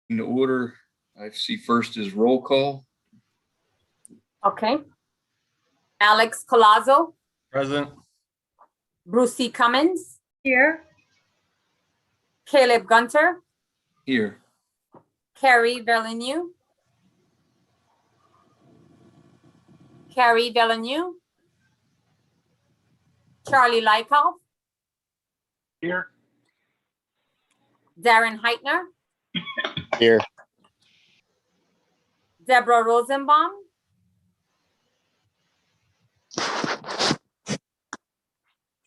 In order, I see first is roll call. Okay. Alex Colazzo, Present. Bruce C. Cummins, Here. Caleb Gunter, Here. Carrie Villeneuve. Carrie Villeneuve. Charlie Lykoff, Here. Darren Heitner, Here. Deborah Rosenbaum,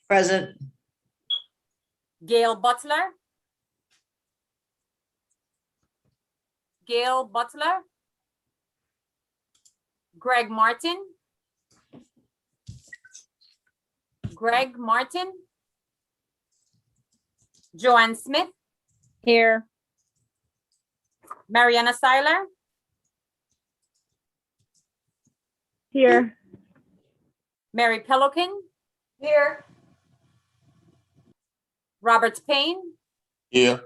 Present. Gail Butler. Gail Butler. Greg Martin. Greg Martin. Joanne Smith. Here. Mariana Seiler. Here. Mary Pelican. Here. Robert Payne. Here.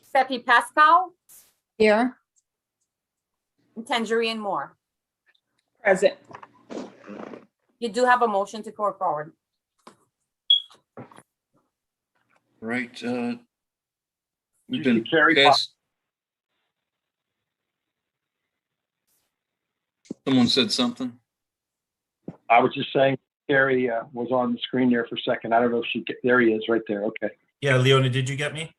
Seppi Pascal. Here. And Tangerine Moore. Present. You do have a motion to go forward. Right. We've Did you been carry past. Someone said something. I was just saying, Gary was on the screen there for a second. I don't know if there he is right there. Okay. Yeah, Leona, did you get me?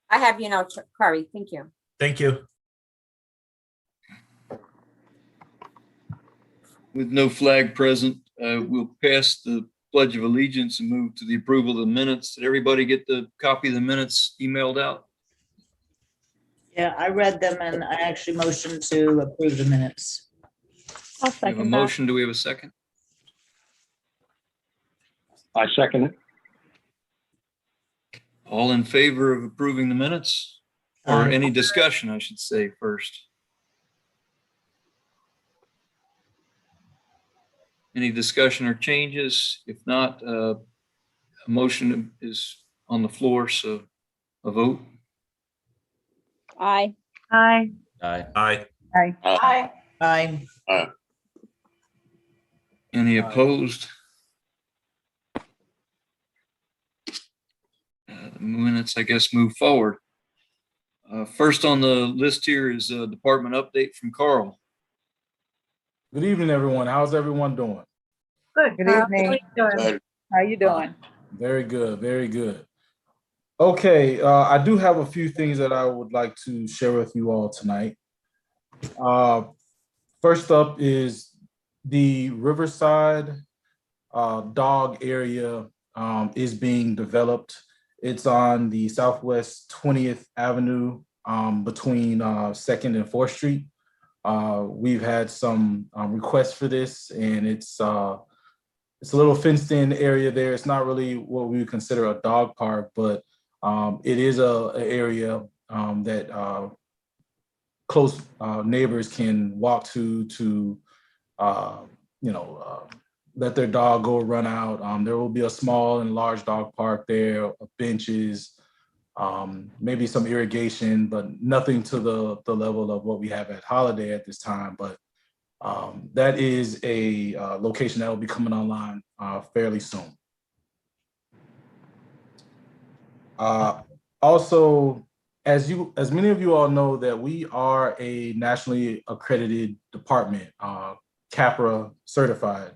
I have you now, Curry. Thank you. Thank you. With no flag present, we'll pass the Pledge of Allegiance and move to the approval of the minutes. Did everybody get the copy of the minutes emailed out? Yeah, I read them and I actually motioned to approve the minutes. We I'll have a second that. motion. Do we have a second? I second it. All in favor of approving the minutes? Or Aye. any discussion, I should say first. Any discussion or changes? If not, a motion is on the floor, so a vote. Aye. Aye. Aye. Aye. Aye. Aye. Aye. Any opposed? The minutes, I guess, move forward. First on the list here is a department update from Carl. Good evening, everyone. How's everyone doing? Good evening. How you doing? Very good, very good. Okay, I do have a few things that I would like to share with you all tonight. First up is the Riverside dog area is being developed. It's on the Southwest 20th Avenue between 2nd and 4th Street. We've had some requests for this, and it's a little fenced in area there. It's not really what we would consider a dog park, but it is an area that close neighbors can walk to let their dog go run out. There will be a small and large dog park there, benches, maybe some irrigation, but nothing to the level of what we have at Holiday at this time. But that is a location that will be coming online fairly soon. Also, as many of you all know, that we are a nationally accredited department, CAPRA certified,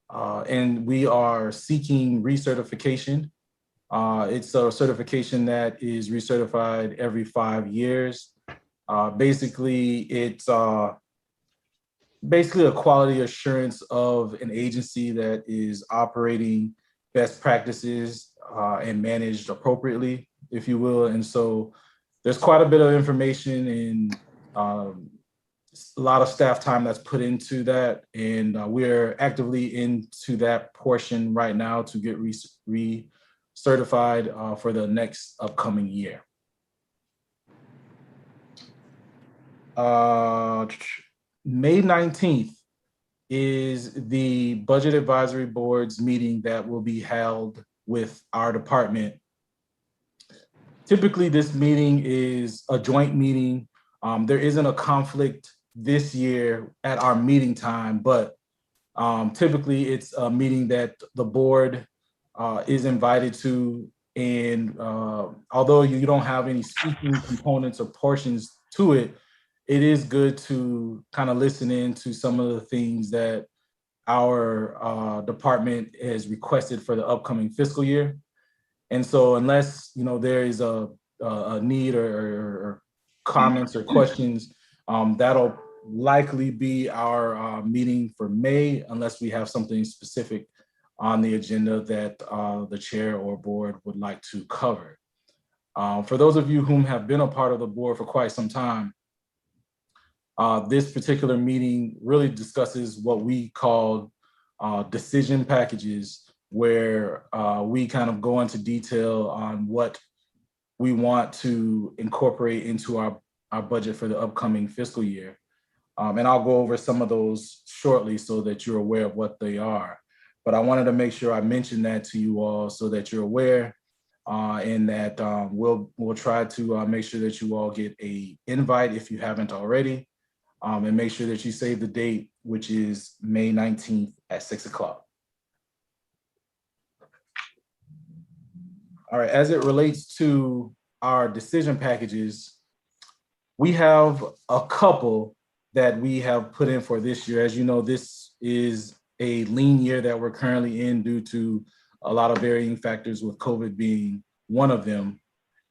and we are seeking recertification. It's a certification that is recertified every 5 years. Basically, it's basically a quality assurance of an agency that is operating best practices and managed appropriately, if you will. And so there's quite a bit of information and a lot of staff time that's put into that. And we're actively into that portion right now to get recertified for the next upcoming year. May 19th is the Budget Advisory Board's meeting that will be held with our department. typically this meeting is a joint meeting. There isn't a conflict this year at our meeting time, but typically it's a meeting that the board is invited to. And although you don't have any speaking components or portions to it, it is good to kind of listen in to some of the things that our department has requested for the upcoming fiscal year. And so unless, there is a need or comments or questions, that'll likely be our meeting for May, unless we have something specific on the agenda that the chair or board would like to cover. For those of you whom have been a part of the board for quite some time, this particular meeting really discusses what we call decision packages, where we kind of go into detail on what we want to incorporate into our budget for the upcoming fiscal year. And I'll go over some of those shortly so that you're aware of what they are. But I wanted to make sure I mentioned that to you all so that you're aware, and that we'll try to make sure that you all get an invite if you haven't already, and make sure that you save the date, which is May 19th at 6 o'clock. All right, as it relates to our decision packages, we have a couple that we have put in for this year. As you know, this is a lean year that we're currently in due to a lot of varying factors, with COVID being one of them.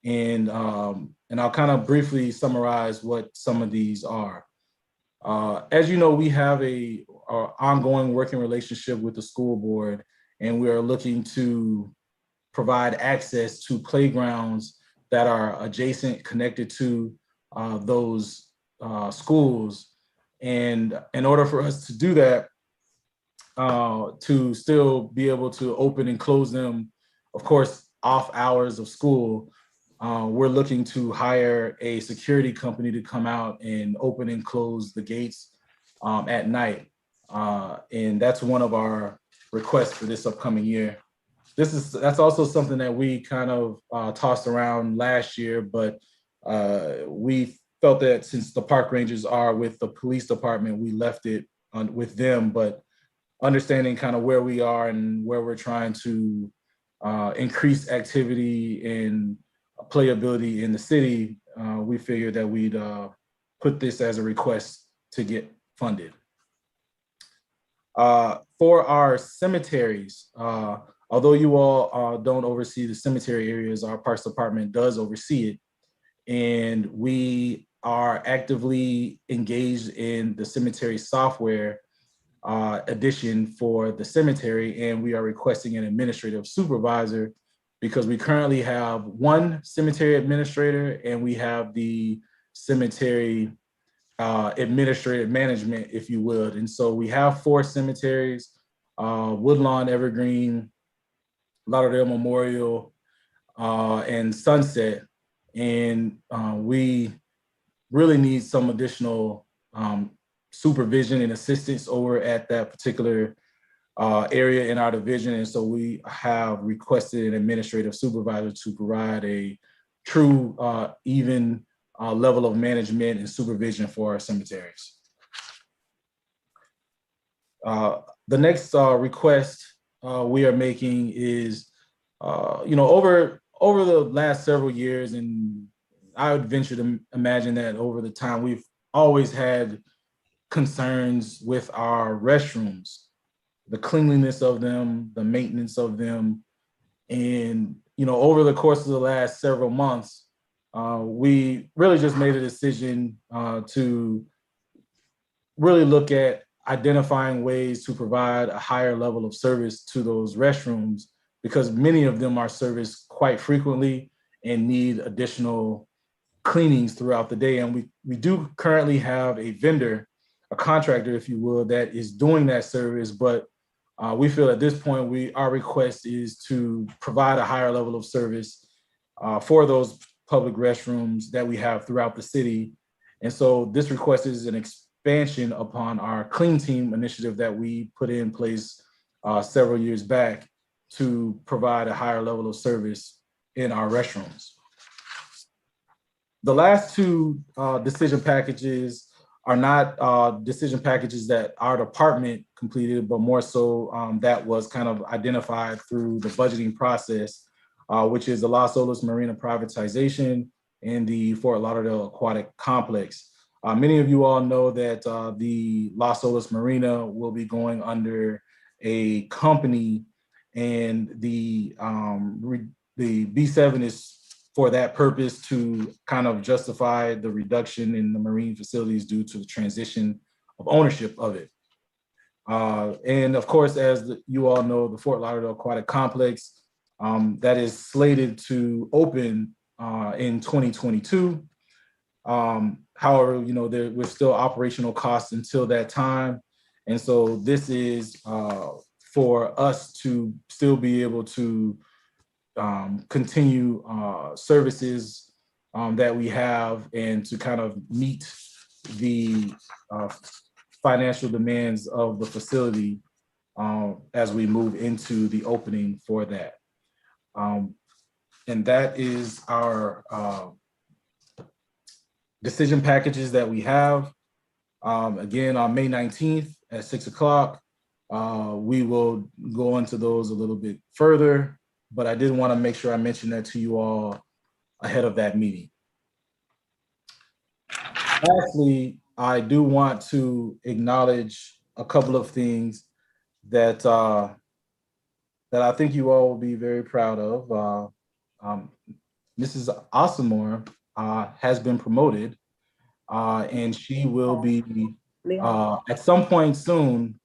And I'll kind of briefly summarize what some of these are. As you know, we have a ongoing working relationship with the school board, and we are looking to provide access to playgrounds that are adjacent, connected to those schools. And in order for us to do that, to still be able to open and close them, of course, off hours of school, we're looking to hire a security company to come out and open and close the gates at night. And that's one of our requests for this upcoming year. That's also something that we kind of tossed around last year, but we felt that since the park rangers are with the police department, we left it with them. But understanding kind of where we are and where we're trying to increase activity and playability in the city, we figured that we'd put this as a request to get funded. For our cemeteries, although you all don't oversee the cemetery areas, our Parks Department does oversee it. And we are actively engaged in the cemetery software edition for the cemetery, and we are requesting an administrative supervisor because we currently have one cemetery administrator and we have the cemetery administrative management, if you would. And so we have 4 cemeteries: Woodlawn, Evergreen, Lauderdale Memorial, and Sunset. And we really need some additional supervision and assistance over at that particular area in our division. And so we have requested an administrative supervisor to provide a true even level of management and supervision for our cemeteries. The next request we are making is, over the last several years, and I would venture to imagine that over the time, we've always had concerns with our restrooms, the cleanliness of them, the maintenance of them. And, over the course of the last several months, we really just made a decision to really look at identifying ways to provide a higher level of service to those restrooms, because many of them are serviced quite frequently and need additional cleanings throughout the day. And we do currently have a vendor, a contractor, if you will, that is doing that service. But we feel at this point, our request is to provide a higher level of service for those public restrooms that we have throughout the city. And so this request is an expansion upon our Clean Team initiative that we put in place several years back to provide a higher level of service in our restrooms. the last two decision packages are not decision packages that our department completed, but more so that was kind of identified through the budgeting process, which is the Las Olas Marina privatization and the Fort Lauderdale Aquatic Complex. Many of you all know that the Las Olas Marina will be going under a company, and the B7 is for that purpose to kind of justify the reduction in the marine facilities due to the transition of ownership of it. And of course, as you all know, the Fort Lauderdale Aquatic Complex that is slated to open in 2022. However, you know, there was still operational costs until that time. And so this is for us to still be able to continue services that we have and to kind of meet the financial demands of the facility as we move into the opening for that. And that is our decision packages that we have. Again, on May 19th at 6 o'clock, we will go into those a little bit further, but I did want to make sure I mentioned that to you all ahead of that meeting. Lastly, I do want to acknowledge a couple of things that that I think you all will be very proud of. Mrs. Asamore has been promoted, and she will be at some point soon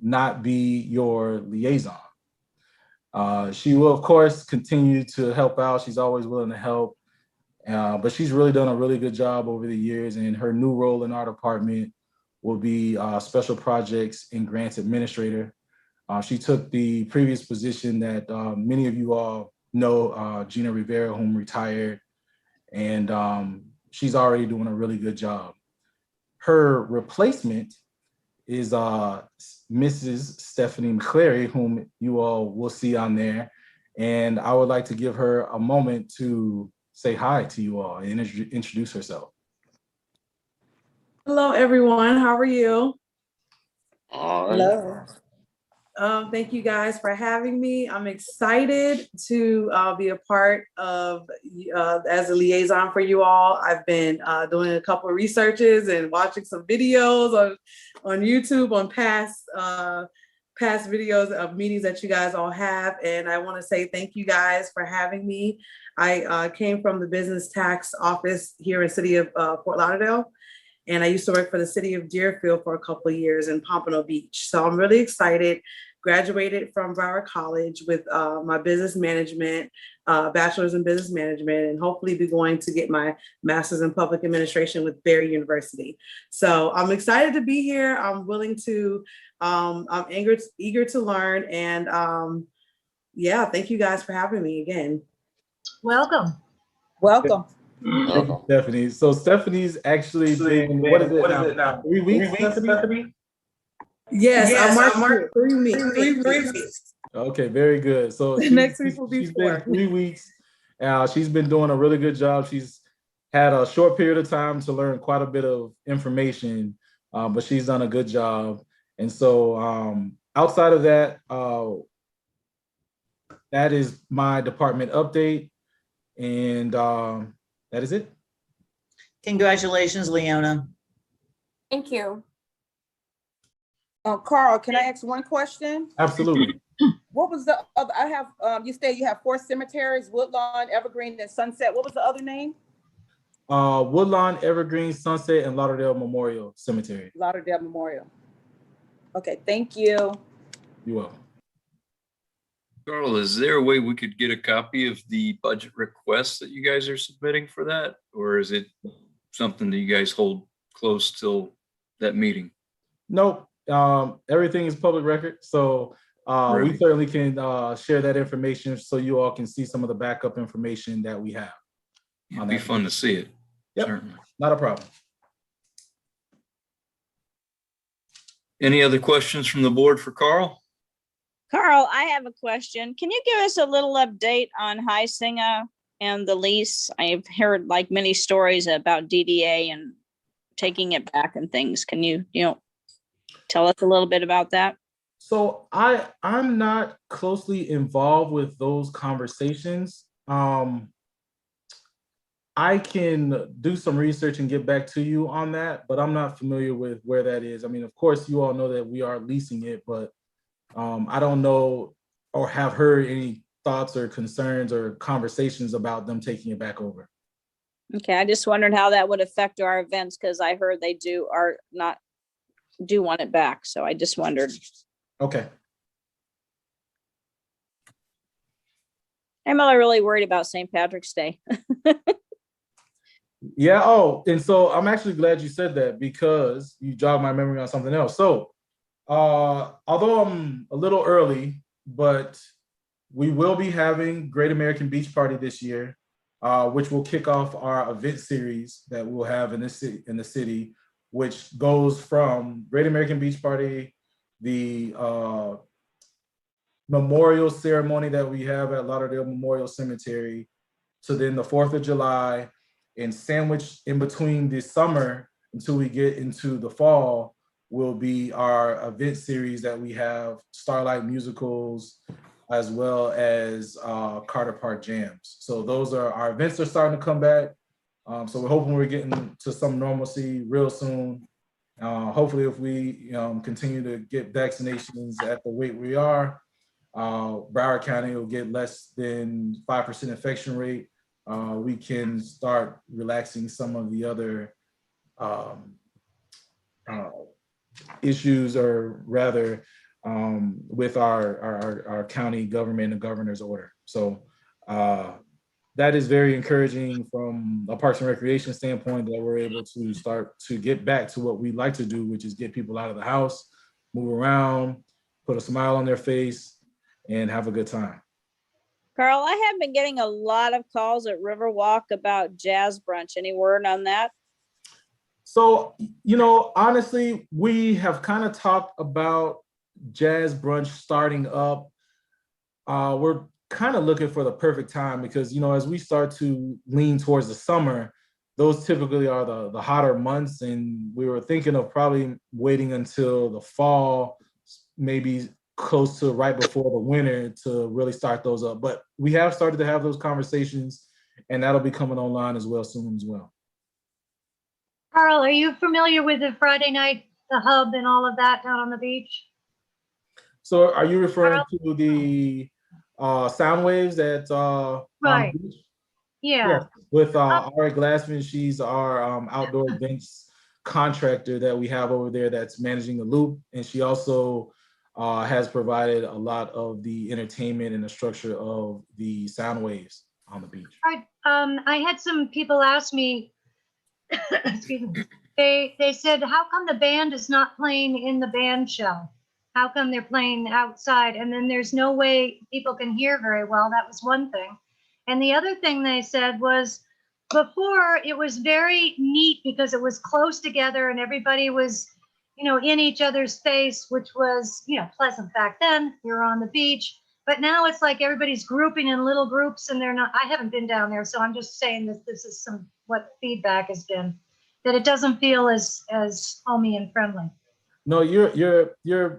not be your liaison. She will, of course, continue to help out. She's always willing to help, but she's really done a really good job over the years, and her new role in our department will be special projects and grants administrator. She took the previous position that many of you all know, Gina Rivera, whom retired, and she's already doing a really good job. Her replacement is Mrs. Stephanie McClary, whom you all will see on there. And I would like to give her a moment to say hi to you all and introduce herself. Hello, everyone. How are you? Hello. Thank you guys for having me. I'm excited to be a part of as a liaison for you all. I've been doing a couple of researches and watching some videos on YouTube on past videos of meetings that you guys all have. And I want to say thank you guys for having me. I came from the business tax office here in the city of Fort Lauderdale. And I used to work for the city of Deerfield for a couple of years in Pompano Beach. So I'm really excited. Graduated from Broward College with my business management, bachelor's in business management, and hopefully be going to get my master's in public administration with Barry University. So I'm excited to be here. I'm willing to, I'm eager to learn. And yeah, thank you guys for having me again. Welcome. Welcome. Thank you, Stephanie. So Stephanie's actually been, what is it now? 3 weeks, Stephanie? Yes, I marked 3 weeks. 3 weeks. Okay, very good. So Next week will be she's been 4. 3 weeks. She's been doing a really good job. She's had a short period of time to learn quite a bit of information, but she's done a good job. And so outside of that, that is my department update. And that is it. Congratulations, Leona. Thank you. Carl, can I ask one question? Absolutely. What was the other? I have, you said you have 4 cemeteries, Woodlawn, Evergreen, and Sunset. What was the other name? Woodlawn, Evergreen, Sunset, and Lauderdale Memorial Cemetery. Lauderdale Memorial. Okay, thank you. You're welcome. Carl, is there a way we could get a copy of the budget request that you guys are submitting for that? Or is it something that you guys hold close till that meeting? Nope. Everything is public record. So we certainly can share that information so you all can see some of the backup information that we have. It'd be fun to see it. Yep, Certainly. not a problem. Any other questions from the board for Carl? Carl, I have a question. Can you give us a little update on High Singa and the lease? I've heard like many stories about DDA and taking it back and things. Can you tell us a little bit about that? So I'm not closely involved with those conversations. I can do some research and get back to you on that, but I'm not familiar with where that is. I mean, of course, you all know that we are leasing it, but I don't know or have heard any thoughts or concerns or conversations about them taking it back over. Okay, I just wondered how that would affect our events because I heard they do want it back. So I just wondered. Okay. I'm not really worried about St. Patrick's Day. Yeah. Oh, and so I'm actually glad you said that because you jogged my memory on something else. So, although I'm a little early, but we will be having Great American Beach Party this year, which will kick off our event series that we'll have in the city, which goes from Great American Beach Party, the memorial ceremony that we have at Lauderdale Memorial Cemetery, to then the 4th of July, and sandwiched in between this summer until we get into the fall will be our event series that we have, Starlight Musicals, as well as Carter Park Jams. So those are our events are starting to come back. So we're hoping we're getting to some normalcy real soon. Hopefully if we continue to get vaccinations at the rate we are, Broward County will get less than 5% infection rate. We can start relaxing some of the other issues, or rather with our county government and governor's order. So that is very encouraging from a Parks and Recreation standpoint, that we're able to start to get back to what we like to do, which is get people out of the house, move around, put a smile on their face, and have a good time. Carl, I have been getting a lot of calls at Riverwalk about jazz brunch. Any word on that? So, honestly, we have kind of talked about jazz brunch starting up. We're kind of looking for the perfect time because, as we start to lean towards the summer, those typically are the hotter months. And we were thinking of probably waiting until the fall, maybe close to right before the winter, to really start those up. But we have started to have those conversations, and that'll be coming online as well soon as well. Carl, are you familiar with the Friday night, the hub and all of that down on the beach? So are you referring to the sound waves that Right. Yeah. Yes, with Ari Glassman. She's our outdoor events contractor that we have over there that's managing the loop. And she also has provided a lot of the entertainment and the structure of the sound waves on the beach. I had some people ask me, excuse me, they said, how come the band is not playing in the band shell? How come they're playing outside? And then there's no way people can hear very well. That was one thing. And the other thing they said was, before it was very neat because it was close together and everybody was, in each other's face, which was, pleasant back then. You're on the beach. But now it's like everybody's grouping in little groups, and they're not. I haven't been down there, so I'm just saying that this is what feedback has been, that it doesn't feel as homey and friendly. No, you're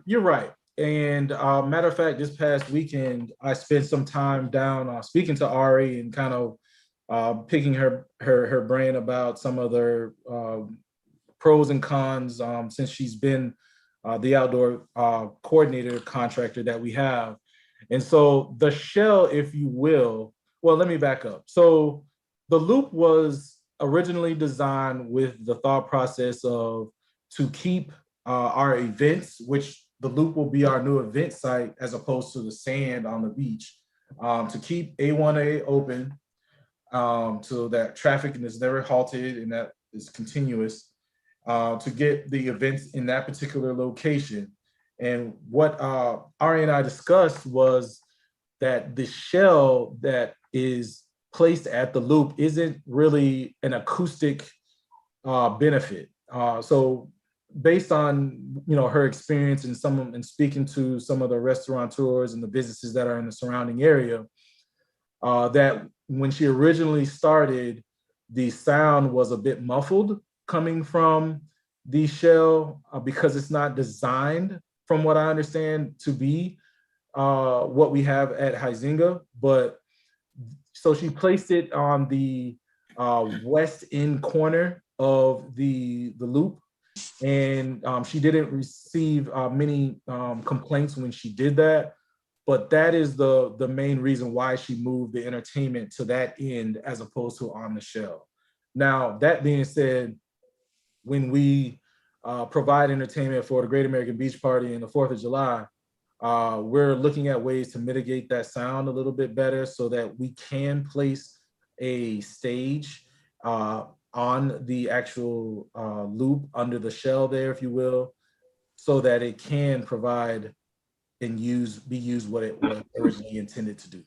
right. And matter of fact, this past weekend, I spent some time down speaking to Ari and kind of picking her brain about some of their pros and cons, since she's been the outdoor coordinator contractor that we have. And so the shell, if you will, well, let me back up. So the loop was originally designed with the thought process of to keep our events, which the loop will be our new event site as opposed to the sand on the beach, to keep A1A open, so that traffic is never halted and that is continuous, to get the events in that particular location. And what Ari and I discussed was that the shell that is placed at the loop isn't really an acoustic benefit. So based on her experience and speaking to some of the restaurateurs and the businesses that are in the surrounding area, that when she originally started, the sound was a bit muffled coming from the shell because it's not designed, from what I understand, to be what we have at Huizinga. But so she placed it on the west end corner of the loop, and she didn't receive many complaints when she did that. But that is the main reason why she moved the entertainment to that end as opposed to on the shell. Now, that being said, when we provide entertainment for the Great American Beach Party and the 4th of July, we're looking at ways to mitigate that sound a little bit better so that we can place a stage on the actual loop under the shell there, if you will, so that it can provide and be used what it was originally intended to do.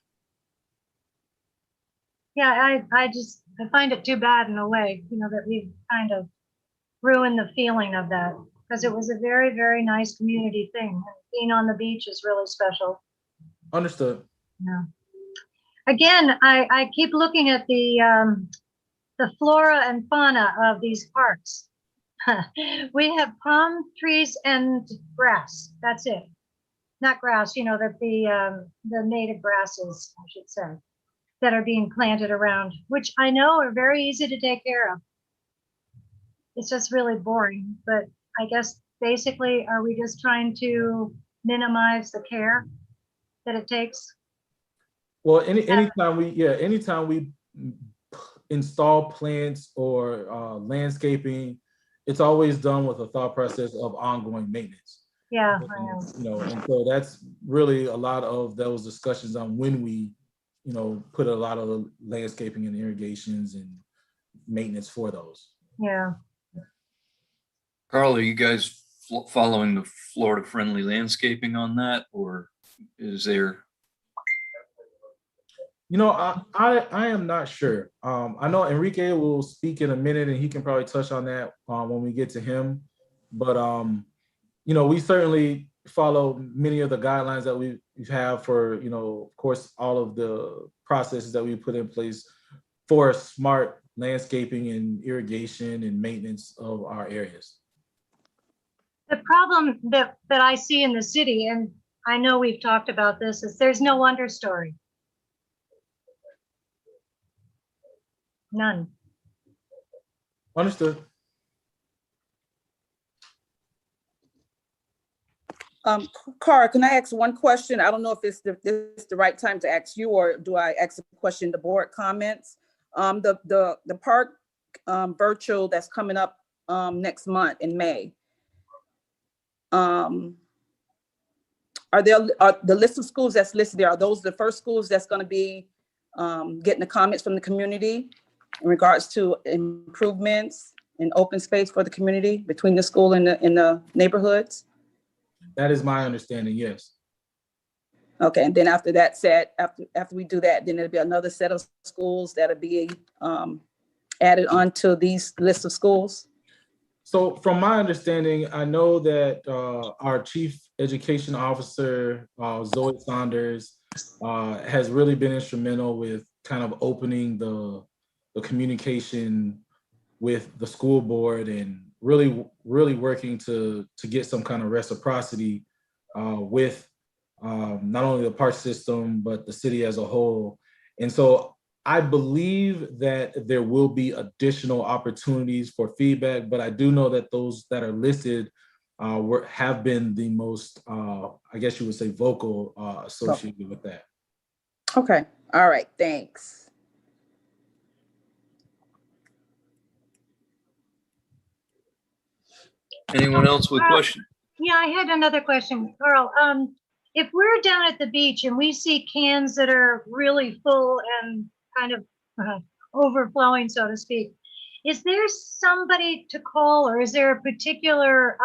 Yeah, I find it too bad in a way, that we've kind of ruined the feeling of that, because it was a very, very nice community thing. Being on the beach is really special. Understood. Yeah. Again, I keep looking at the flora and fauna of these parks. We have palm trees and grass. That's it. Not grass, the native grasses, I should say, that are being planted around, which I know are very easy to take care of. It's just really boring, but I guess basically, are we just trying to minimize the care that it takes? Well, anytime we install plants or landscaping, it's always done with a thought process of ongoing maintenance. Yeah, And so that's really a lot of those discussions on when we, put a lot of the landscaping and irrigations and maintenance for those. Yeah. Carl, are you guys following the Florida friendly landscaping on that, or is there? I am not sure. I know Enrique will speak in a minute and he can probably touch on that when we get to him. But, we certainly follow many of the guidelines that we have for, of course, all of the processes that we put in place for smart landscaping and irrigation and maintenance of our areas. The problem that I see in the city, and I know we've talked about this, is there's no understory. None. Understood. Cara, can I ask one question? I don't know if this is the right time to ask you, or do I ask a question, the board comments? The park virtual that's coming up next month in May. Are the list of schools that's listed there, are those the first schools that's going to be getting the comments from the community in regards to improvements and open space for the community between the school and the neighborhoods? That is my understanding, yes. Okay, and then after that set, after we do that, then there'll be another set of schools that'll be added onto these lists of schools? So from my understanding, I know that our Chief Education Officer, Zoe Saunders, has really been instrumental with kind of opening the communication with the school board and really working to get some kind of reciprocity with not only the park system, but the city as a whole. And so I believe that there will be additional opportunities for feedback, but I do know that those that are listed have been the most, I guess you would say, vocal associated with that. Okay, all right, thanks. Anyone else with questions? Yeah, I had another question, Carl. If we're down at the beach and we see cans that are really full and kind of overflowing, so to speak, is there somebody to call, or is there a particular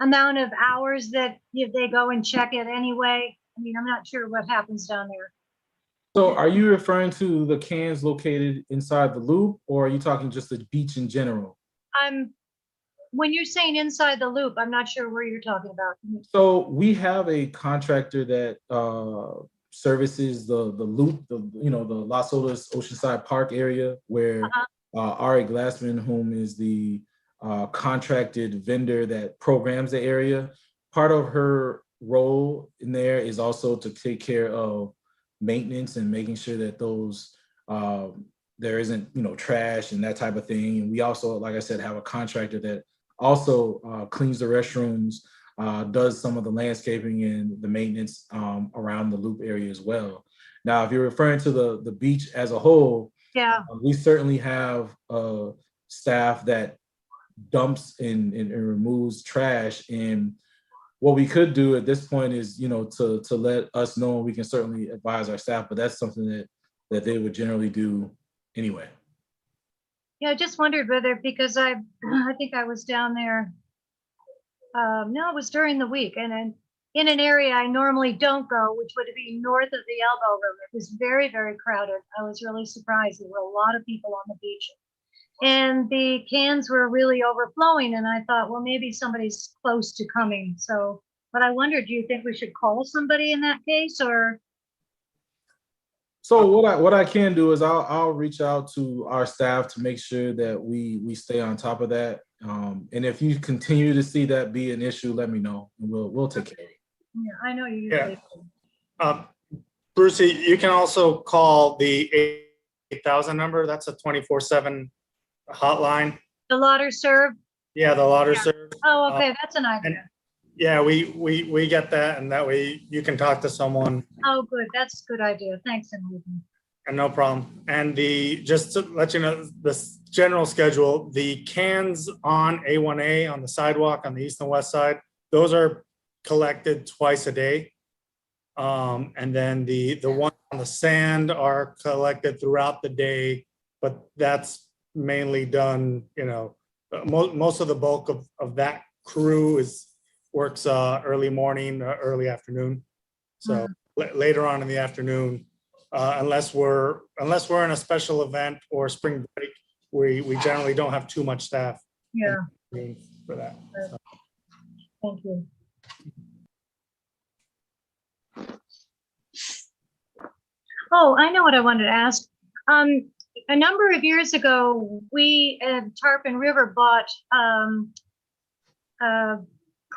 amount of hours that they go and check it anyway? I mean, I'm not sure what happens down there. So are you referring to the cans located inside the loop, or are you talking just the beach in general? When you're saying inside the loop, I'm not sure where you're talking about. So we have a contractor that services the loop, the Las Olas Oceanside Park area where Ari Glassman, whom is the contracted vendor that programs the area, part of her role in there is also to take care of maintenance and making sure that those there isn't trash and that type of thing. And we also, like I said, have a contractor that also cleans the restrooms, does some of the landscaping and the maintenance around the loop area as well. Now, if you're referring to the beach as a whole, Yeah. we certainly have staff that dumps and removes trash. And what we could do at this point is, to let us know, we can certainly advise our staff, but that's something that they would generally do anyway. Yeah, I just wondered whether, because I think I was down there. No, it was during the week, and in an area I normally don't go, which would be north of the Elbow River. It was very, very crowded. I was really surprised. There were a lot of people on the beach, and the cans were really overflowing. And I thought, well, maybe somebody's close to coming. So, but I wondered, do you think we should call somebody in that case, or? So what I can do is I'll reach out to our staff to make sure that we stay on top of that. And if you continue to see that be an issue, let me know, and we'll take care of it. Yeah, I know you usually. Brucey, you can also call the 8000 number. That's a 24/7 hotline. The Lauder serve. Yeah, the Lauder serve. Oh, okay, that's an idea. Yeah, we get that, and that way you can talk to someone. Oh, good. That's a good idea. Thanks, Enrique. And no problem. And just to let you know, the general schedule, the cans on A1A on the sidewalk on the east and west side, those are collected twice a day. And then the ones on the sand are collected throughout the day, but that's mainly done, most of the bulk of that crew works early morning, early afternoon. So later on in the afternoon, unless we're in a special event or spring break, we generally don't have too much staff. Yeah. For that. So. Thank you. Oh, I know what I wanted to ask. A number of years ago, we at Tarpon River bought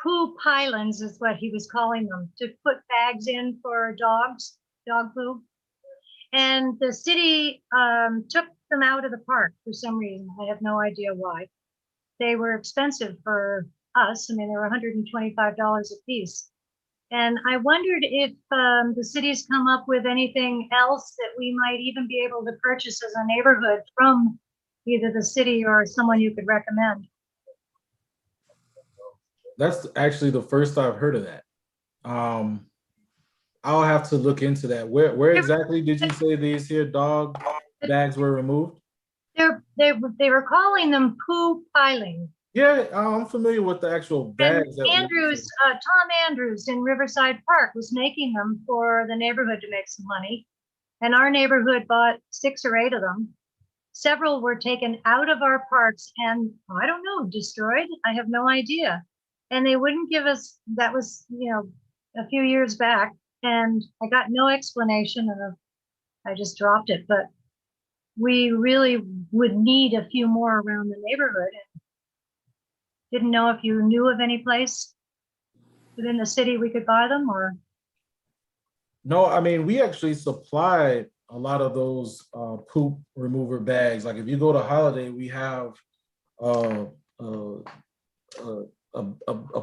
poo pylons, is what he was calling them, to put bags in for dogs, dog poo. And the city took them out of the park for some reason. I have no idea why. They were expensive for us. I mean, they were $125 a piece. And I wondered if the city's come up with anything else that we might even be able to purchase as a neighborhood from either the city or someone you could recommend. That's actually the first I've heard of that. I'll have to look into that. Where exactly did you say these here dog bags were removed? They were calling them poo piling. Yeah, I'm familiar with the actual bags. And Andrews, Tom Andrews in Riverside Park was making them for the neighborhood to make some money. And our neighborhood bought 6 or 8 of them. Several were taken out of our parks and, I don't know, destroyed. I have no idea. And they wouldn't give us, that was, a few years back. And I got no explanation, and I just dropped it. But we really would need a few more around the neighborhood. And didn't know if you knew of any place within the city we could buy them, or? No, I mean, we actually supplied a lot of those poop remover bags. Like if you go to Holiday, we have a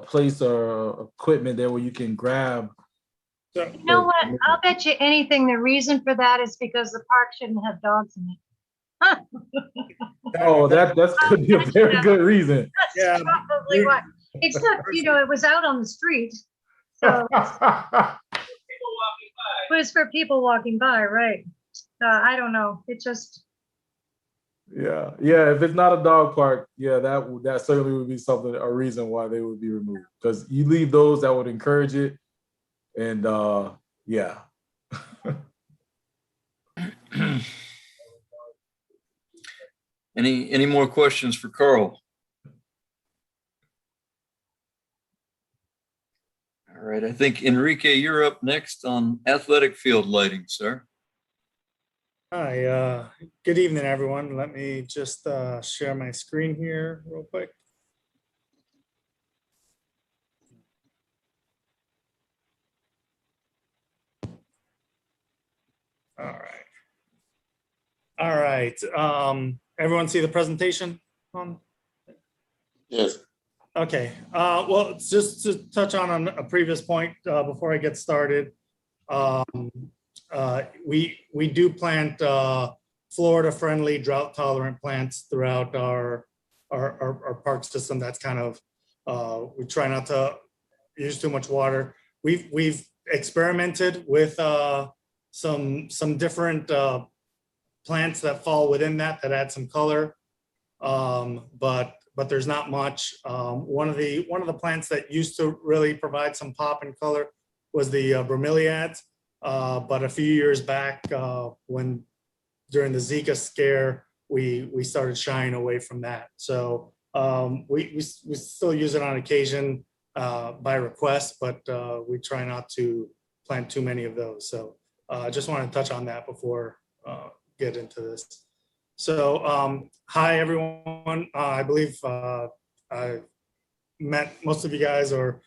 place or equipment there where you can grab. You know what? I'll bet you anything the reason for that is because the park shouldn't have dogs in it. Oh, that could be a very good reason. That's probably what. Except, it was out on the street. So it was for people walking by, right? I don't know. It just. Yeah. If it's not a dog park, yeah, that certainly would be a reason why they would be removed. Because you leave those, that would encourage it. And yeah. Any more questions for Carl? All right, I think Enrique, you're up next on athletic field lighting, sir. Hi, good evening, everyone. Let me just share my screen here real quick. All right. All right. Everyone see the presentation? Yes. Okay. Well, just to touch on a previous point before I get started. We do plant Florida-friendly, drought-tolerant plants throughout our park system. That's kind of we try not to use too much water. We've experimented with some different plants that fall within that add some color, but there's not much. One of the plants that used to really provide some pop and color was the bromeliads. But a few years back, when during the Zika scare, we started shying away from that. So we still use it on occasion by request, but we try not to plant too many of those. So I just want to touch on that before get into this. So hi everyone. I believe I met most of you guys or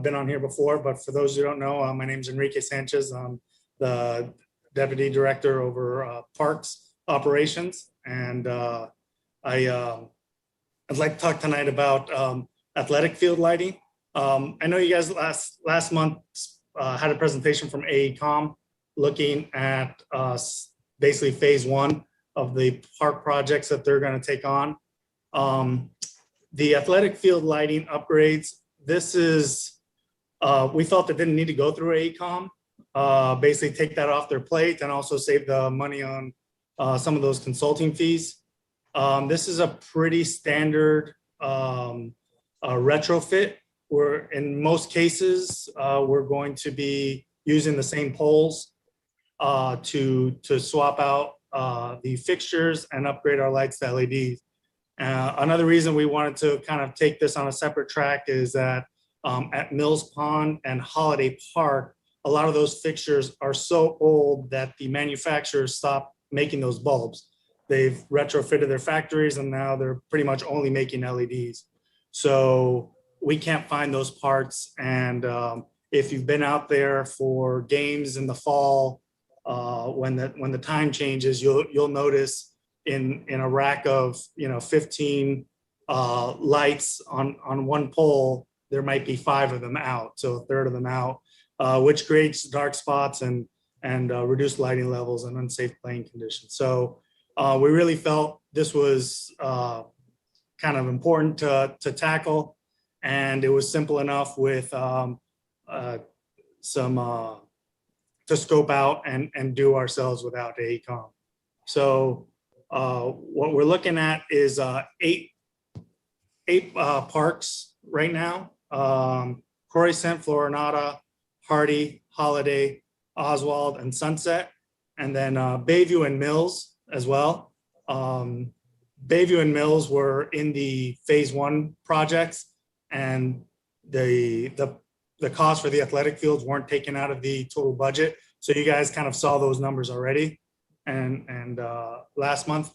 been on here before, but for those who don't know, my name is Enrique Sanchez. I'm the Deputy Director over Parks Operations. And I'd like to talk tonight about athletic field lighting. I know you guys last month had a presentation from AECom looking at basically phase 1 of the park projects that they're going to take on. The athletic field lighting upgrades, this is, we felt it didn't need to go through AECom. Basically take that off their plate and also save the money on some of those consulting fees. This is a pretty standard retrofit, where in most cases, we're going to be using the same poles to swap out the fixtures and upgrade our lights to LEDs. Another reason we wanted to kind of take this on a separate track is that at Mills Pond and Holiday Park, a lot of those fixtures are so old that the manufacturers stopped making those bulbs. They've retrofitted their factories and now they're pretty much only making LEDs. So we can't find those parts. And if you've been out there for games in the fall, when the time changes, you'll notice in a rack of 15 lights on one pole, there might be 5 of them out, so a third of them out, which creates dark spots and reduced lighting levels and unsafe playing conditions. So we really felt this was kind of important to tackle, and it was simple enough with some to scope out and do ourselves without AECom. So what we're looking at is eight parks right now. Croissant, Florinata, Hardy, Holiday, Oswald, and Sunset, and then Bayview and Mills as well. Bayview and Mills were in the phase 1 projects, and the cost for the athletic fields weren't taken out of the total budget. So you guys kind of saw those numbers already and last month.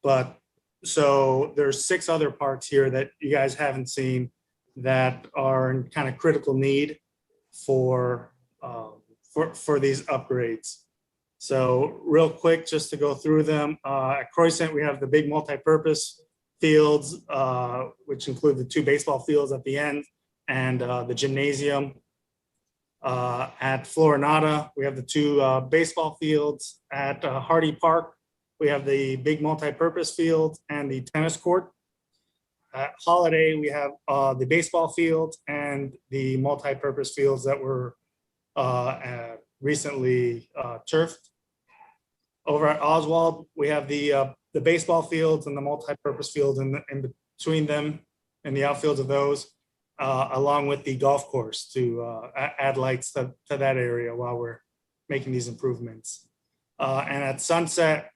But so there's 6 other parks here that you guys haven't seen that are in kind of critical need for these upgrades. So real quick, just to go through them, at Croissant, we have the big multi-purpose fields, which include the 2 baseball fields at the end and the gymnasium. At Florinata, we have the 2 baseball fields. At Hardy Park, we have the big multi-purpose field and the tennis court. At Holiday, we have the baseball field and the multi-purpose fields that were recently turfed. Over at Oswald, we have the baseball fields and the multi-purpose fields in between them and the outfields of those, along with the golf course to add lights to that area while we're making these improvements. And at Sunset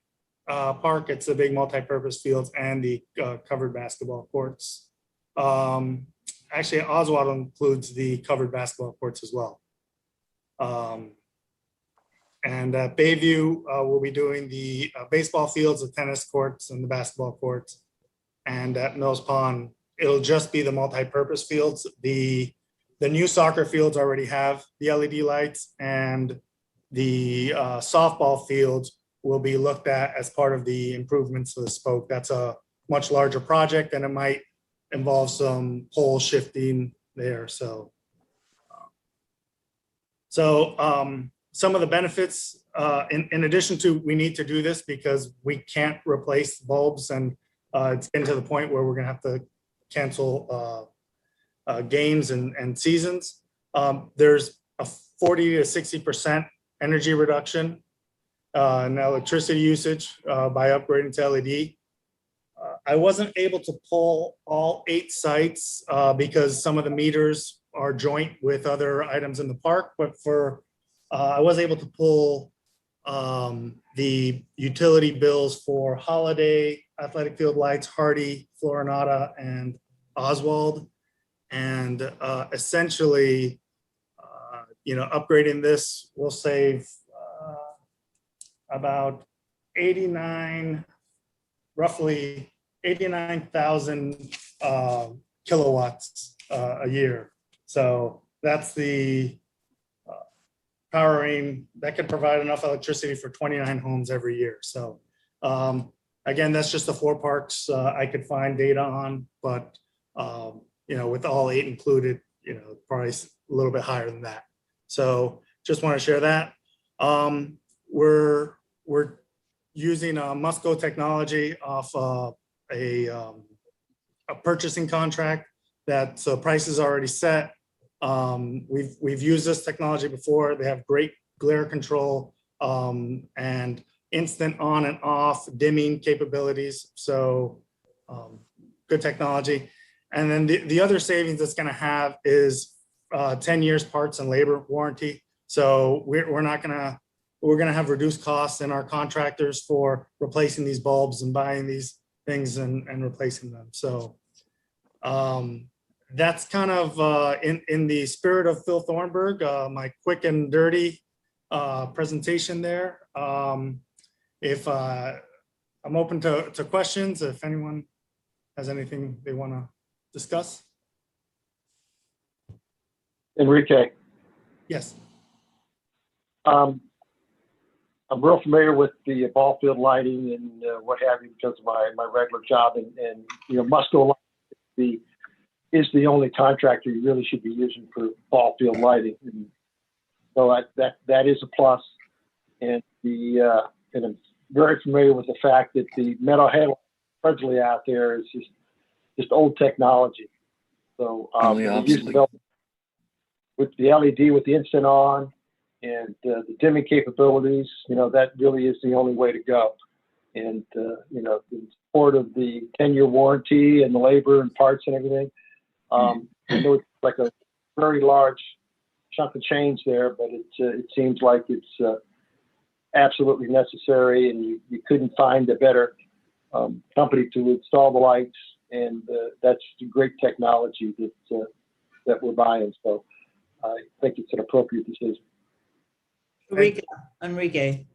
Park, it's the big multi-purpose fields and the covered basketball courts. actually Oswald includes the covered basketball courts as well. And at Bayview, we'll be doing the baseball fields, the tennis courts, and the basketball courts. And at Mills Pond, it'll just be the multi-purpose fields. The new soccer fields already have the LED lights, and the softball fields will be looked at as part of the improvements to the spoke. That's a much larger project, and it might involve some pole shifting there. So some of the benefits, in addition to, we need to do this because we can't replace bulbs, and it's getting to the point where we're gonna have to cancel games and seasons. There's a 40 to 60% energy reduction in electricity usage by upgrading to LED. I wasn't able to pull all 8 sites because some of the meters are joint with other items in the park, but I was able to pull the utility bills for Holiday, Athletic Field Lights, Hardy, Florinata, and Oswald. And essentially, upgrading this will save about roughly 89,000 kilowatts a year. So that's the powering that could provide enough electricity for 29 homes every year. So again, that's just the 4 parks I could find data on, but with all 8 included, probably a little bit higher than that. So just want to share that. We're using Musco technology off a purchasing contract that the price is already set. We've used this technology before. They have great glare control and instant on and off dimming capabilities. So good technology. And then the other savings it's going to have is 10 years parts and labor warranty. So we're going to have reduced costs in our contractors for replacing these bulbs and buying these things and replacing them. So that's kind of in the spirit of Phil Thornburg, my quick and dirty presentation there. If I'm open to questions, if anyone has anything they want to discuss. Enrique, Yes. I'm real familiar with the ball field lighting and what have you because of my regular job, and Musco is the only contractor you really should be using for ball field lighting. And so that is a plus. And and I'm very familiar with the fact that the metal head presently out there is just old technology. So Only we obsolete. use develop with the LED with the instant on and the dimming capabilities. That really is the only way to go. And the support of the 10-year warranty and the labor and parts and everything. I know it's like a very large chunk of change there, but it seems like it's absolutely necessary, and you couldn't find a better company to install the lights, and that's great technology that we're buying. So I think it's an appropriate decision. Enrique,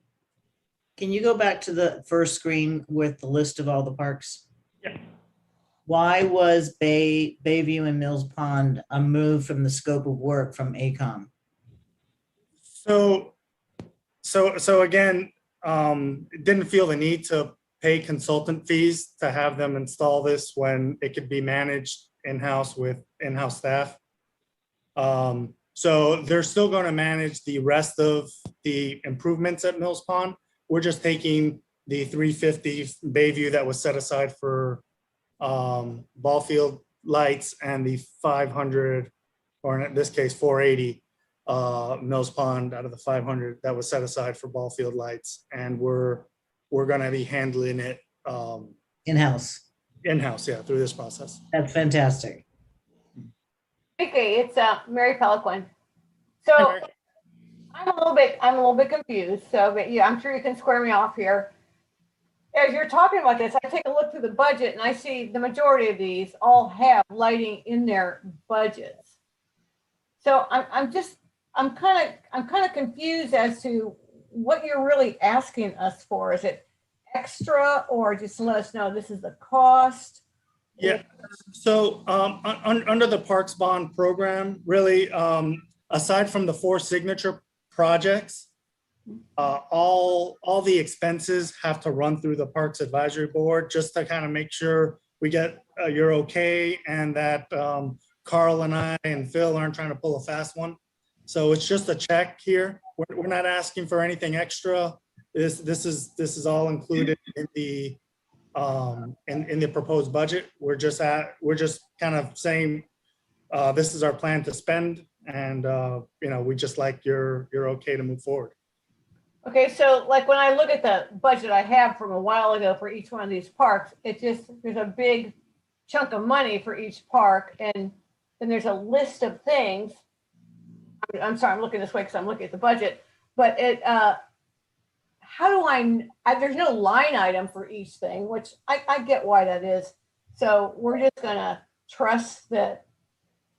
can you go back to the first screen with the list of all the parks? Yeah. Why was Bayview and Mills Pond a move from the scope of work from ACOM? So again, didn't feel the need to pay consultant fees to have them install this when it could be managed in-house with in-house staff. So they're still going to manage the rest of the improvements at Mills Pond. We're just taking the 350 Bayview that was set aside for ball field lights and the 500, or in this case 480 Mills Pond out of the 500 that was set aside for ball field lights, and we're going to be handling it In-house. in-house, through this process. That's fantastic. Okay, it's Mary Peliquin. So Hi, Mary. I'm a little bit confused. So, but yeah, I'm sure you can square me off here. as you're talking about this, I take a look through the budget and I see the majority of these all have lighting in their budgets. So I'm kind of confused as to what you're really asking us for. Is it extra or just let us know this is the cost? Yeah, so under the Parks Bond program, really, aside from the 4 signature projects, all the expenses have to run through the Parks Advisory Board just to kind of make sure we get you're okay and that Carl and I and Phil aren't trying to pull a fast one. So it's just a check here. We're not asking for anything extra. This is all included in the in the proposed budget. We're just kind of saying this is our plan to spend, and we just like you're okay to move forward. Okay, so like when I look at the budget I have from a while ago for each one of these parks, there's a big chunk of money for each park, and then there's a list of things. I'm sorry, I'm looking this way because I'm looking at the budget, but how do there's no line item for each thing, which I get why that is. So we're just gonna trust that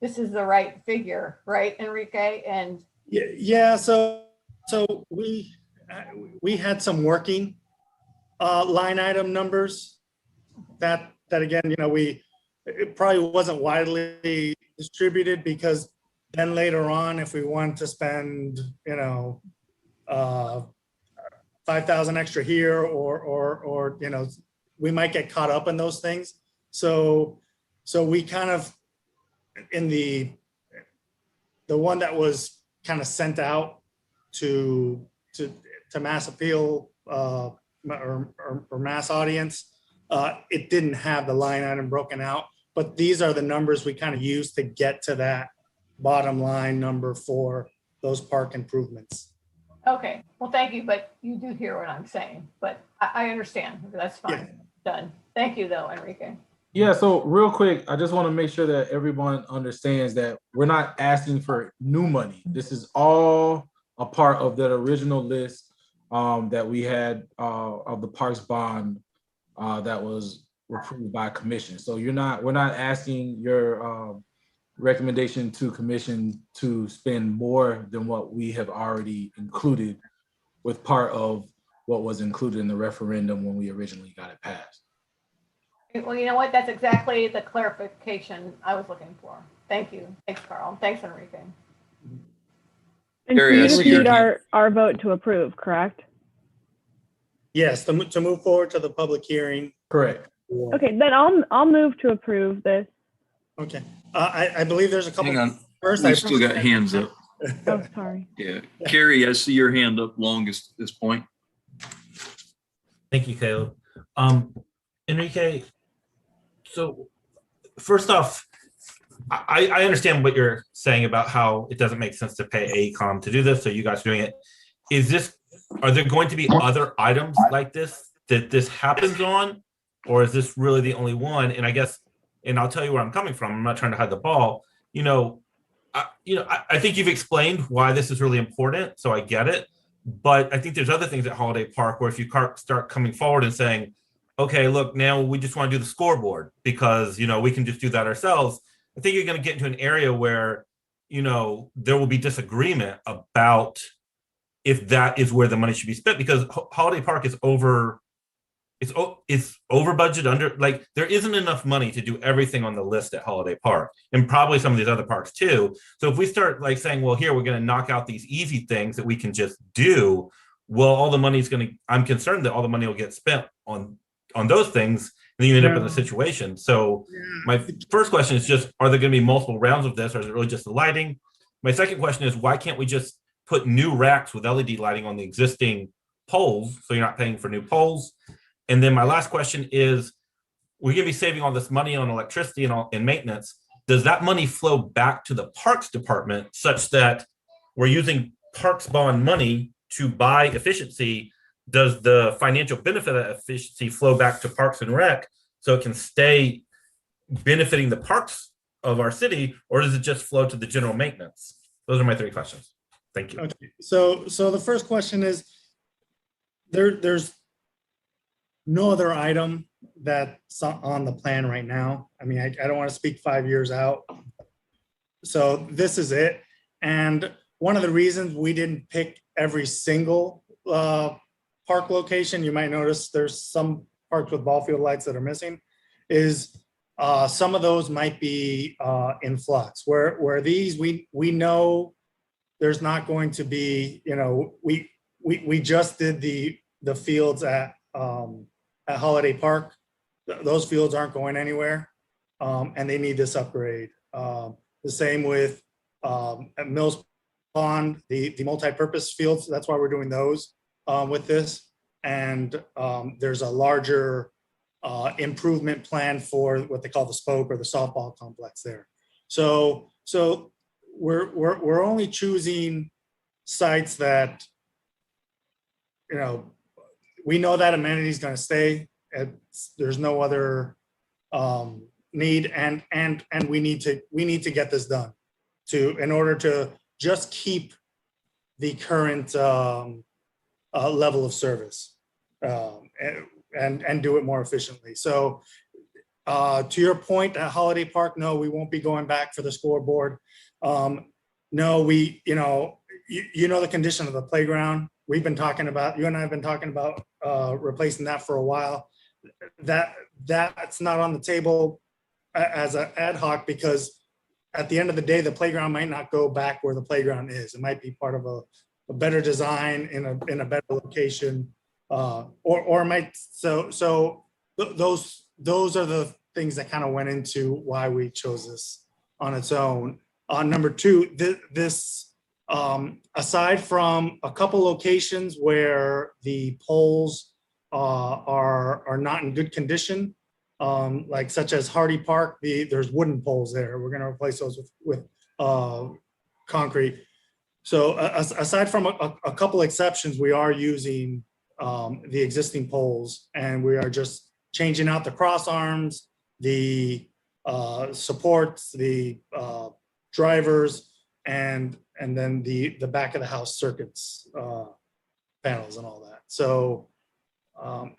this is the right figure, right, Enrique? And yeah, so we had some working line item numbers that again, it probably wasn't widely distributed, because then later on, if we want to spend, 5,000 extra here, or we might get caught up in those things. So we kind of, in the one that was kind of sent out to mass appeal or mass audience, it didn't have the line item broken out, but these are the numbers we kind of use to get to that bottom line number for those park improvements. okay, well, thank you, but you do hear what I'm saying, but I understand. That's fine. Yeah. Done. Thank you, though, Enrique. Yeah, so real quick, I just want to make sure that everyone understands that we're not asking for new money. This is all a part of that original list that we had of the Parks Bond that was approved by commission. So we're not asking your recommendation to commission to spend more than what we have already included with part of what was included in the referendum when we originally got it passed. Well, you know what? That's exactly the clarification I was looking for. Thank you. Thanks, Carl. Thanks, Enrique. And Gary, so I you see just your need hand. our vote to approve, correct? Yes, to move forward to the public hearing. Correct. Okay, then I'll move to approve this. Okay, I believe there's a couple. Hang on, First, we still got hands up. Oh, sorry. Yeah, Carrie, I see your hand up longest at this point. Thank you, Caleb. Enrique, so first off, I understand what you're saying about how it doesn't make sense to pay AECOM to do this, so you guys are doing it. Are there going to be other items like this that this happens on, or is this really the only one? And I guess, and I'll tell you where I'm coming from. I'm not trying to hide the ball. I think you've explained why this is really important, so I get it. But I think there's other things at Holiday Park where if you start coming forward and saying, okay, look, now we just want to do the scoreboard because, we can just do that ourselves. I think you're going to get into an area where, there will be disagreement about if that is where the money should be spent, because Holiday Park is over budget, there isn't enough money to do everything on the list at Holiday Park, and probably some of these other parks too. So if we start saying, well, here, we're going to knock out these easy things that we can just do, well, all the money is I'm concerned that all the money will get spent on those things, and then you end up in a situation. So my first question is just, are there going to be multiple rounds of this, or is it really just the lighting? My second question is, why can't we just put new racks with LED lighting on the existing poles, so you're not paying for new poles? And then my last question is, we're going to be saving all this money on electricity and maintenance. Does that money flow back to the Parks Department such that we're using Parks Bond money to buy efficiency? Does the financial benefit of that efficiency flow back to Parks and Rec so it can stay benefiting the parks of our city, or does it just flow to the general maintenance? Those are my 3 questions. Thank you. Okay, so the first question is, there's no other item that's on the plan right now. I mean, I don't want to speak 5 years out. So this is it. And one of the reasons we didn't pick every single park location, you might notice there's some parks with ball field lights that are missing, is some of those might be in flux. Where these, we know there's not going to be, you know, we just did the fields at Holiday Park. Those fields aren't going anywhere, and they need this upgrade. The same with at Mills Pond, the multi-purpose fields. That's why we're doing those with this. And there's a larger improvement plan for what they call the spoke or the softball complex there. So we're only choosing sites that, you know, we know that amenity is going to stay. There's no other need, and we need to get this done in order to just keep the current level of service and do it more efficiently. So to your point, at Holiday Park, no, we won't be going back for the scoreboard. No, you know the condition of the playground. We've been talking about, you and I have been talking about replacing that for a while. That's not on the table as an ad hoc, because at the end of the day, the playground might not go back where the playground is. It might be part of a better design in a better location, or might, so those are the things that kind of went into why we chose this on its own. Number two, this aside from a couple locations where the poles are not in good condition, like such as Hardy Park, there's wooden poles there. We're going to replace those with concrete. So aside from a couple exceptions, we are using the existing poles, and we are just changing out the cross arms, the supports, the drivers, and then the back of the house circuits panels and all that. So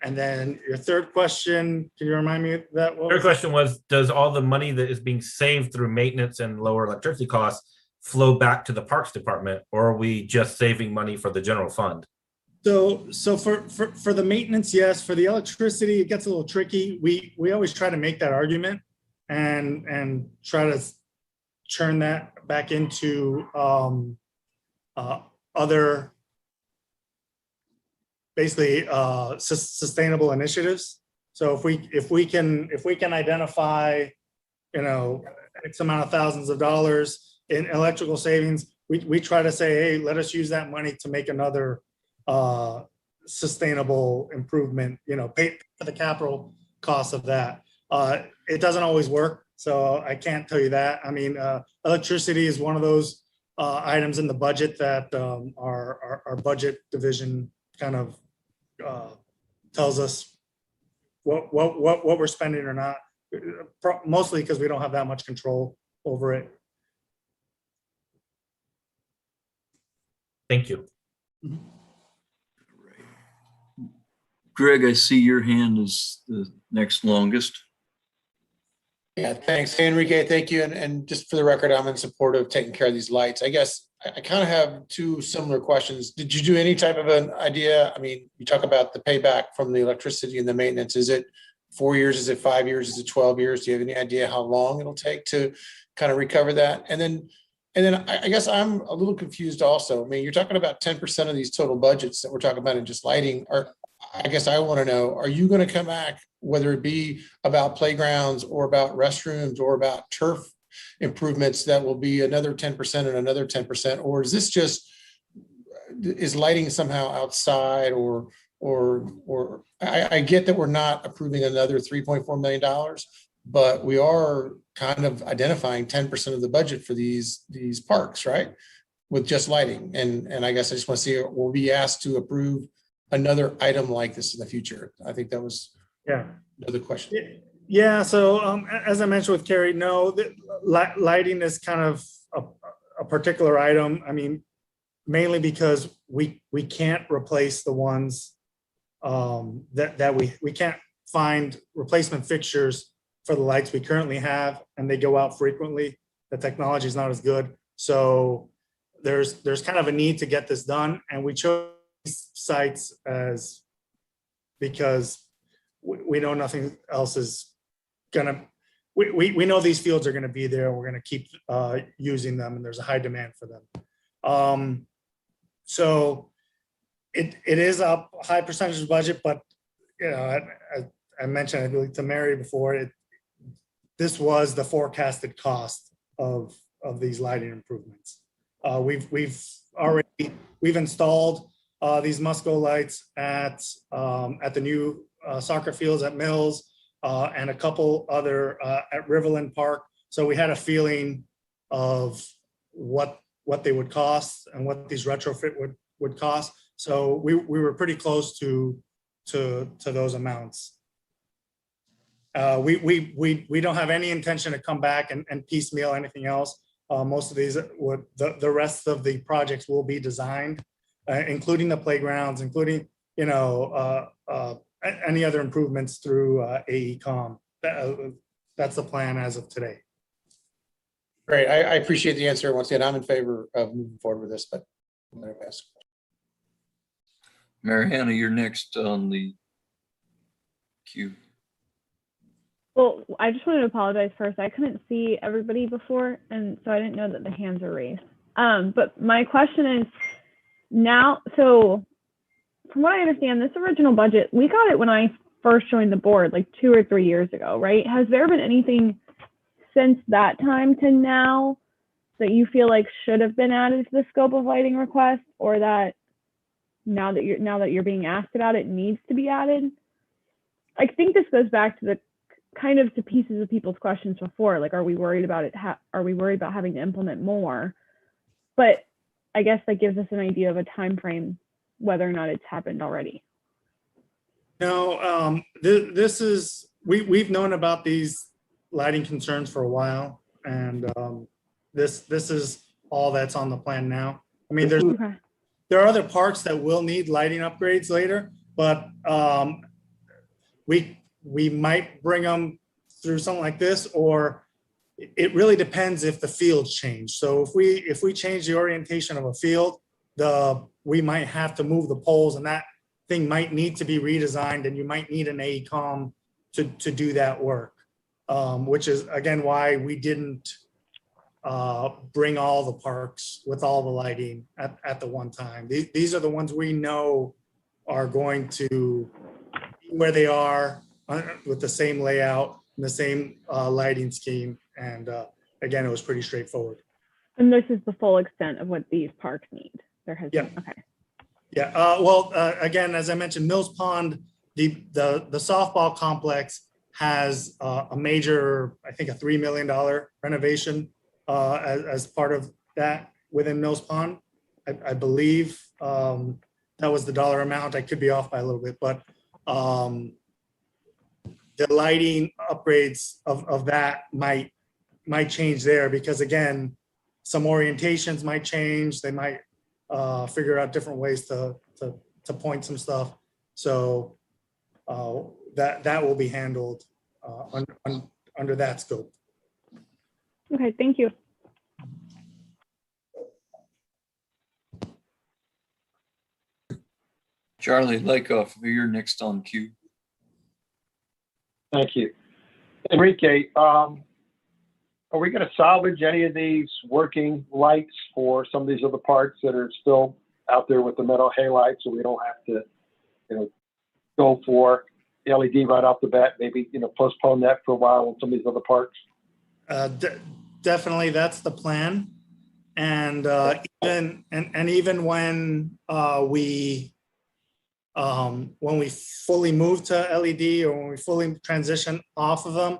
and then your third question, can you remind me of that? Third question was, does all the money that is being saved through maintenance and lower electricity costs flow back to the Parks Department, or are we just saving money for the general fund? So for the maintenance, yes. For the electricity, it gets a little tricky. We always try to make that argument and try to churn that back into other basically sustainable initiatives. So if we can identify, you know, X amount of thousands of dollars in electrical savings, we try to say, hey, let us use that money to make another sustainable improvement, you know, pay for the capital cost of that. It doesn't always work, so I can't tell you that. I mean, electricity is one of those items in the budget that our budget division kind of tells us what we're spending or not, mostly because we don't have that much control over it. Thank you. Greg, I see your hand is the next longest. Yeah, thanks. Hey, Enrique, thank you. And just for the record, I'm in support of taking care of these lights. I guess I kind of have two similar questions. Did you do any type of an idea? I mean, you talk about the payback from the electricity and the maintenance. Is it 4 years? Is it 5 years? Is it 12 years? Do you have any idea how long it'll take to kind of recover that? And then I guess I'm a little confused also. I mean, you're talking about 10% of these total budgets that we're talking about in just lighting. I guess I want to know, are you going to come back, whether it be about playgrounds or about restrooms or about turf improvements, that will be another 10% and another 10%? Or is this just, is lighting somehow outside, or I get that we're not approving another $3.4 million, but we are kind of identifying 10% of the budget for these parks, right? With just lighting. And I guess I just want to see, will we asked to approve another item like this in the future? I think that was another question. Yeah, so as I mentioned with Carrie, no, lighting is kind of a particular item. I mean, mainly because we can't replace the ones that we can't find replacement fixtures for the lights we currently have, and they go out frequently. The technology is not as good. So there's kind of a need to get this done, and we chose sites as because we know nothing else is gonna, we know these fields are gonna be there, and we're gonna keep using them, and there's a high demand for them. So it is a high percentage of budget, but you know, I mentioned, I believe to Mary before, this was the forecasted cost of these lighting improvements. We've installed these Musco lights at the new soccer fields at Mills and a couple other at Riverland Park. So we had a feeling of what they would cost and what these retrofit would cost. So we were pretty close to those amounts. We don't have any intention to come back and piecemeal anything else. Most of these the rest of the projects will be designed, including the playgrounds, including, you know, any other improvements through AECom. That's the plan as of today. Great. I appreciate the answer. Once again, I'm in favor of moving forward with this, but I'm going to ask. Mariana, you're next on the queue. Well, I just wanted to apologize first. I couldn't see everybody before, and so I didn't know that the hands are raised. But my question is now, so from what I understand, this original budget, we got it when I first joined the board, like 2 or 3 years ago, right? Has there been anything since that time to now that you feel like should have been added to the scope of lighting request, or that now that you're being asked about it needs to be added? I think this goes back to the kind of to pieces of people's questions before, like, are we worried about it? Are we worried about having to implement more? But I guess that gives us an idea of a time frame, whether or not it's happened already. No, this is, we've known about these lighting concerns for a while, and this is all that's on the plan now. I mean, there are other parks that will need lighting upgrades later, but we might bring them through something like this, or it really depends if the fields change. So if we change the orientation of a field, we might have to move the poles, and that thing might need to be redesigned, and you might need an AECom to do that work, which is again why we didn't bring all the parks with all the lighting at the one time. These are the ones we know are going to be where they are with the same layout and the same lighting scheme. And again, it was pretty straightforward. And this is the full extent of what these parks need. There has Yeah. been, okay. Yeah. Well, again, as I mentioned, Mills Pond, the softball complex has a major, I think, a $3 million renovation as part of that within Mills Pond. I believe that was the dollar amount. I could be off by a little bit, but the lighting upgrades of that might change there, because again, some orientations might change. They might figure out different ways to point some stuff. So that will be handled under that scope. Okay, thank you. Charlie Lakoff, you're next on queue. Thank you. Enrique, are we going to salvage any of these working lights for some of these other parks that are still out there with the metal halides, so we don't have to, you know, go for LED right off the bat, maybe, you know, postpone that for a while in some of these other parks? Definitely, that's the plan. And even when we fully move to LED, or when we fully transition off of them,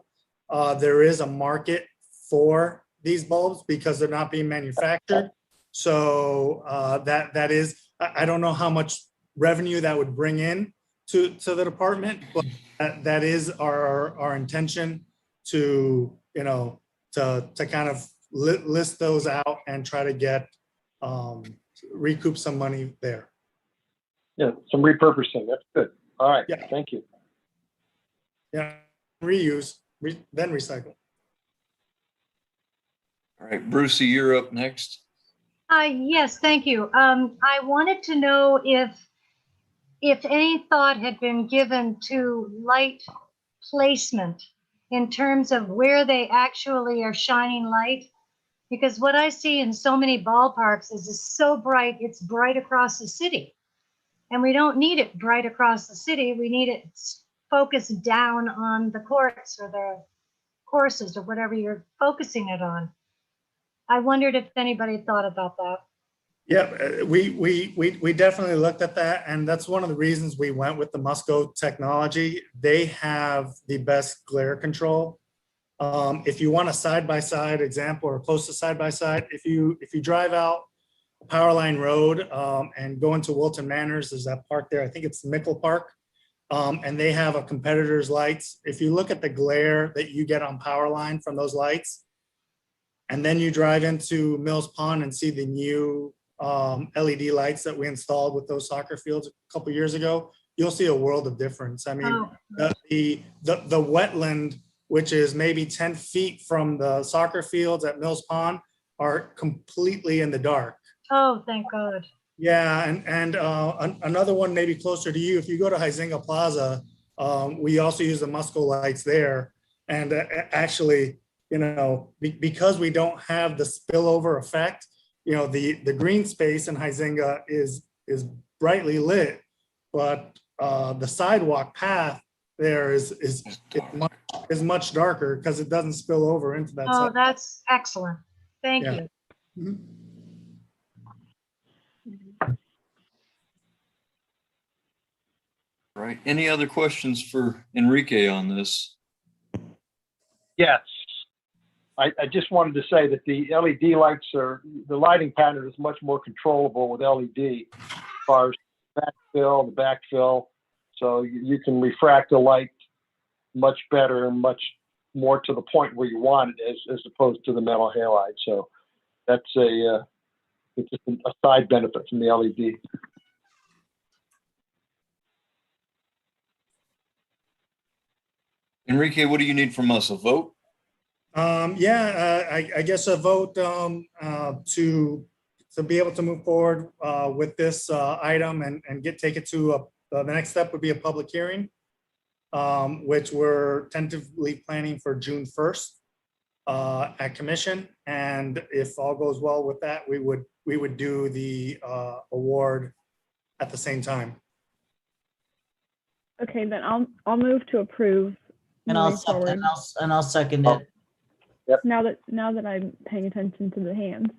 there is a market for these bulbs because they're not being manufactured. So that is, I don't know how much revenue that would bring in to the department, but that is our intention to, you know, to kind of list those out and try to get recoup some money there. Yeah, some repurposing. That's good. All right, Yeah. thank you. Yeah, reuse, then recycle. All right, Brucey, you're up next. Yes, thank you. I wanted to know if any thought had been given to light placement in terms of where they actually are shining light. Because what I see in so many ballparks is it's so bright, it's bright across the city. And we don't need it bright across the city. We need it focused down on the courts or the courses or whatever you're focusing it on. I wondered if anybody thought about that. Yeah, we definitely looked at that, and that's one of the reasons we went with the Musco technology. They have the best glare control. If you want a side-by-side example or close to side-by-side, if you drive out Powerline Road and go into Wilton Manors, there's that park there. I think it's Mickle Park, and they have a competitor's lights. If you look at the glare that you get on Powerline from those lights, and then you drive into Mills Pond and see the new LED lights that we installed with those soccer fields a couple years ago, you'll see a world of difference. I mean, the wetland, which is maybe 10 feet from the soccer fields at Mills Pond, are completely in the dark. Oh, thank God. Yeah, and another one maybe closer to you, if you go to Huizenga Plaza, we also use the Musco lights there. And actually, you know, because we don't have the spillover effect, you know, the green space in Huizenga is brightly lit, but the sidewalk path there is much darker because it doesn't spill over into that. Oh, that's excellent. Thank Yeah. you. Mhm. All right, any other questions for Enrique on this? Yes. I just wanted to say that the LED lights the lighting pattern is much more controllable with LED as far as the backfill. So you can refract the light much better and much more to the point where you want it as opposed to the metal halide. So that's it's just a side benefit from the LED. Enrique, what do you need from us? A vote? I guess a vote to be able to move forward with this item and take it to the next step would be a public hearing, which we're tentatively planning for June 1st at commission. And if all goes well with that, we would do the award at the same time. Okay, then I'll move to approve. And I'll moving forward. second it. Now that I'm paying attention to the hands.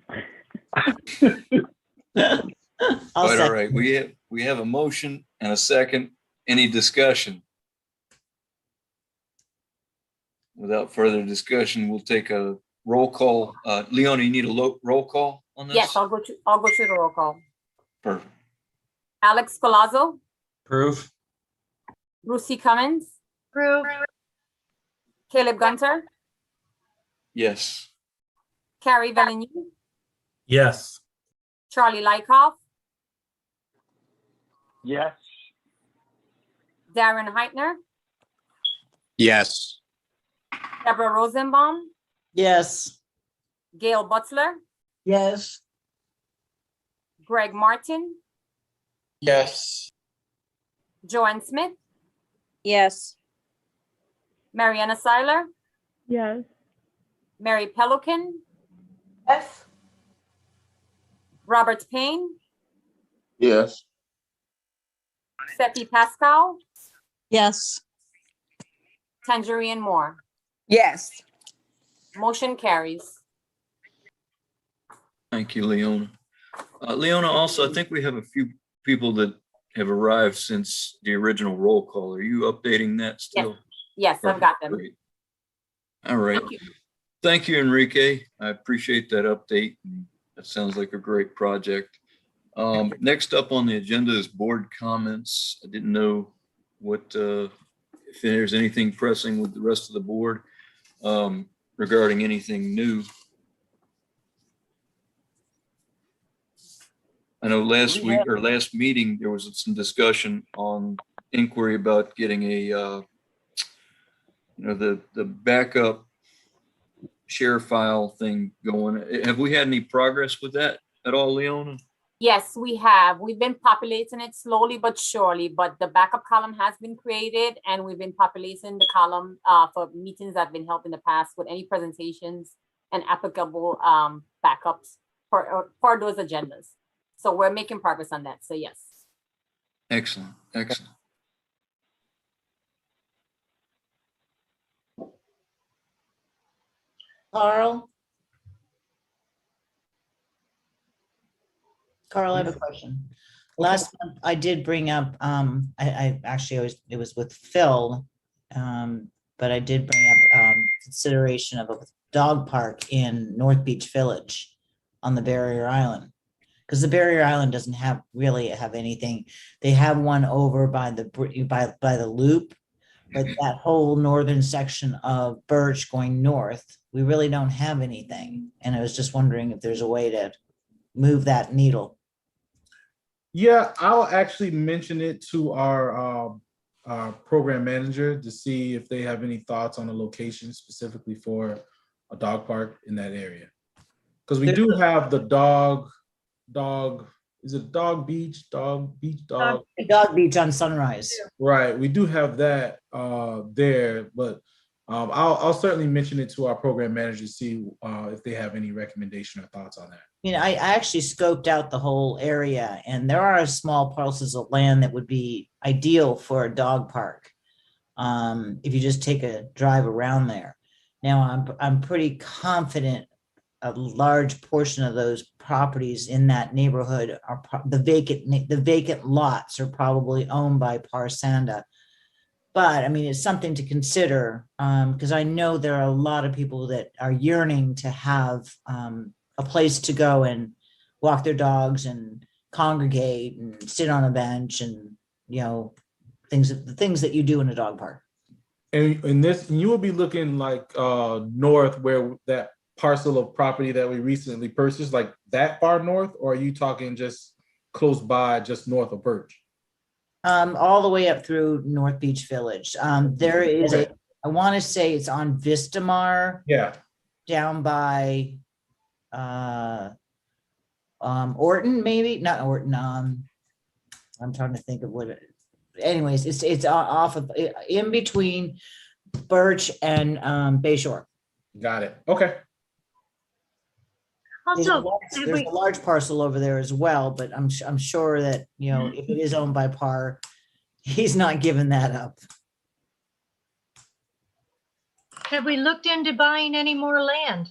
All right, we have a motion and a second. Any discussion? Without further discussion, we'll take a roll call. Leona, you need a roll call on this? Yes, I'll go to the roll call. Perfect. Alex Colazzo, Proof. Brucey Cummins, Approve. Caleb Gunter, Yes. Carrie Villeneuve, Yes. Charlie Lykoff, Yes. Darren Heitner, Yes. Deborah Rosenbaum, Yes. Gail Butler, Yes. Greg Martin, Yes. Joanne Smith, Yes. Mariana Seiler, Yes. Mary Pelukin, Yes. Robert Payne, Yes. Seppi Pascal, Yes. Tangerine Moore. Yes. Motion carries. Thank you, Leona. Leona, also, I think we have a few people that have arrived since the original roll call. Are you updating that still? Yes, I've got them. Great. All right. Thank you. Thank you, Enrique. I appreciate that update. That sounds like a great project. Next up on the agenda is board comments. I didn't know if there's anything pressing with the rest of the board regarding anything new. I know last week or last meeting, there was some discussion on inquiry about getting a, the backup share file thing going. Have we had any progress with that at all, Leona? Yes, we have. We've been populating it slowly but surely, but the backup column has been created and we've been populating the column for meetings that have been held in the past with any presentations and applicable backups for those agendas. So we're making progress on that. So yes. Excellent, excellent. Carl? Carl, I have a question. Last month, I did bring up, I actually, it was with Phil, but I did bring up consideration of a dog park in North Beach Village on the Barrier Island. Because the Barrier Island doesn't really have anything. They have one over by the loop, but that whole northern section of Birch going north, we really don't have anything. And I was just wondering if there's a way to move that needle. Yeah, I'll actually mention it to our program manager to see if they have any thoughts on a location specifically for a dog park in that area. Because we do have the dog, is it dog beach, dog? Dog beach on Sunrise. Right, we do have that there, but I'll certainly mention it to our program manager to see if they have any recommendation or thoughts on that. I actually scoped out the whole area, and there are small parcels of land that would be ideal for a dog park. If you just take a drive around there. Now, I'm pretty confident a large portion of those properties in that neighborhood are the vacant lots are probably owned by Parsanda. But I mean, it's something to consider because I know there are a lot of people that are yearning to have a place to go and walk their dogs and congregate and sit on a bench and, the things that you do in a dog park. And you will be looking like north where that parcel of property that we recently purchased, like that far north, or are you talking just close by, just north of Birch? All the way up through North Beach Village. There is Okay. I want to say it's on Vistamar. Yeah. Down by Orton, maybe not Orton. I'm trying to think of what it. Anyways, it's off of in between Birch and Bayshore. Got it. Okay. Also, There's a large parcel over there as well, but I'm sure that if it is owned by Par, he's not giving that up. have we looked into buying any more land?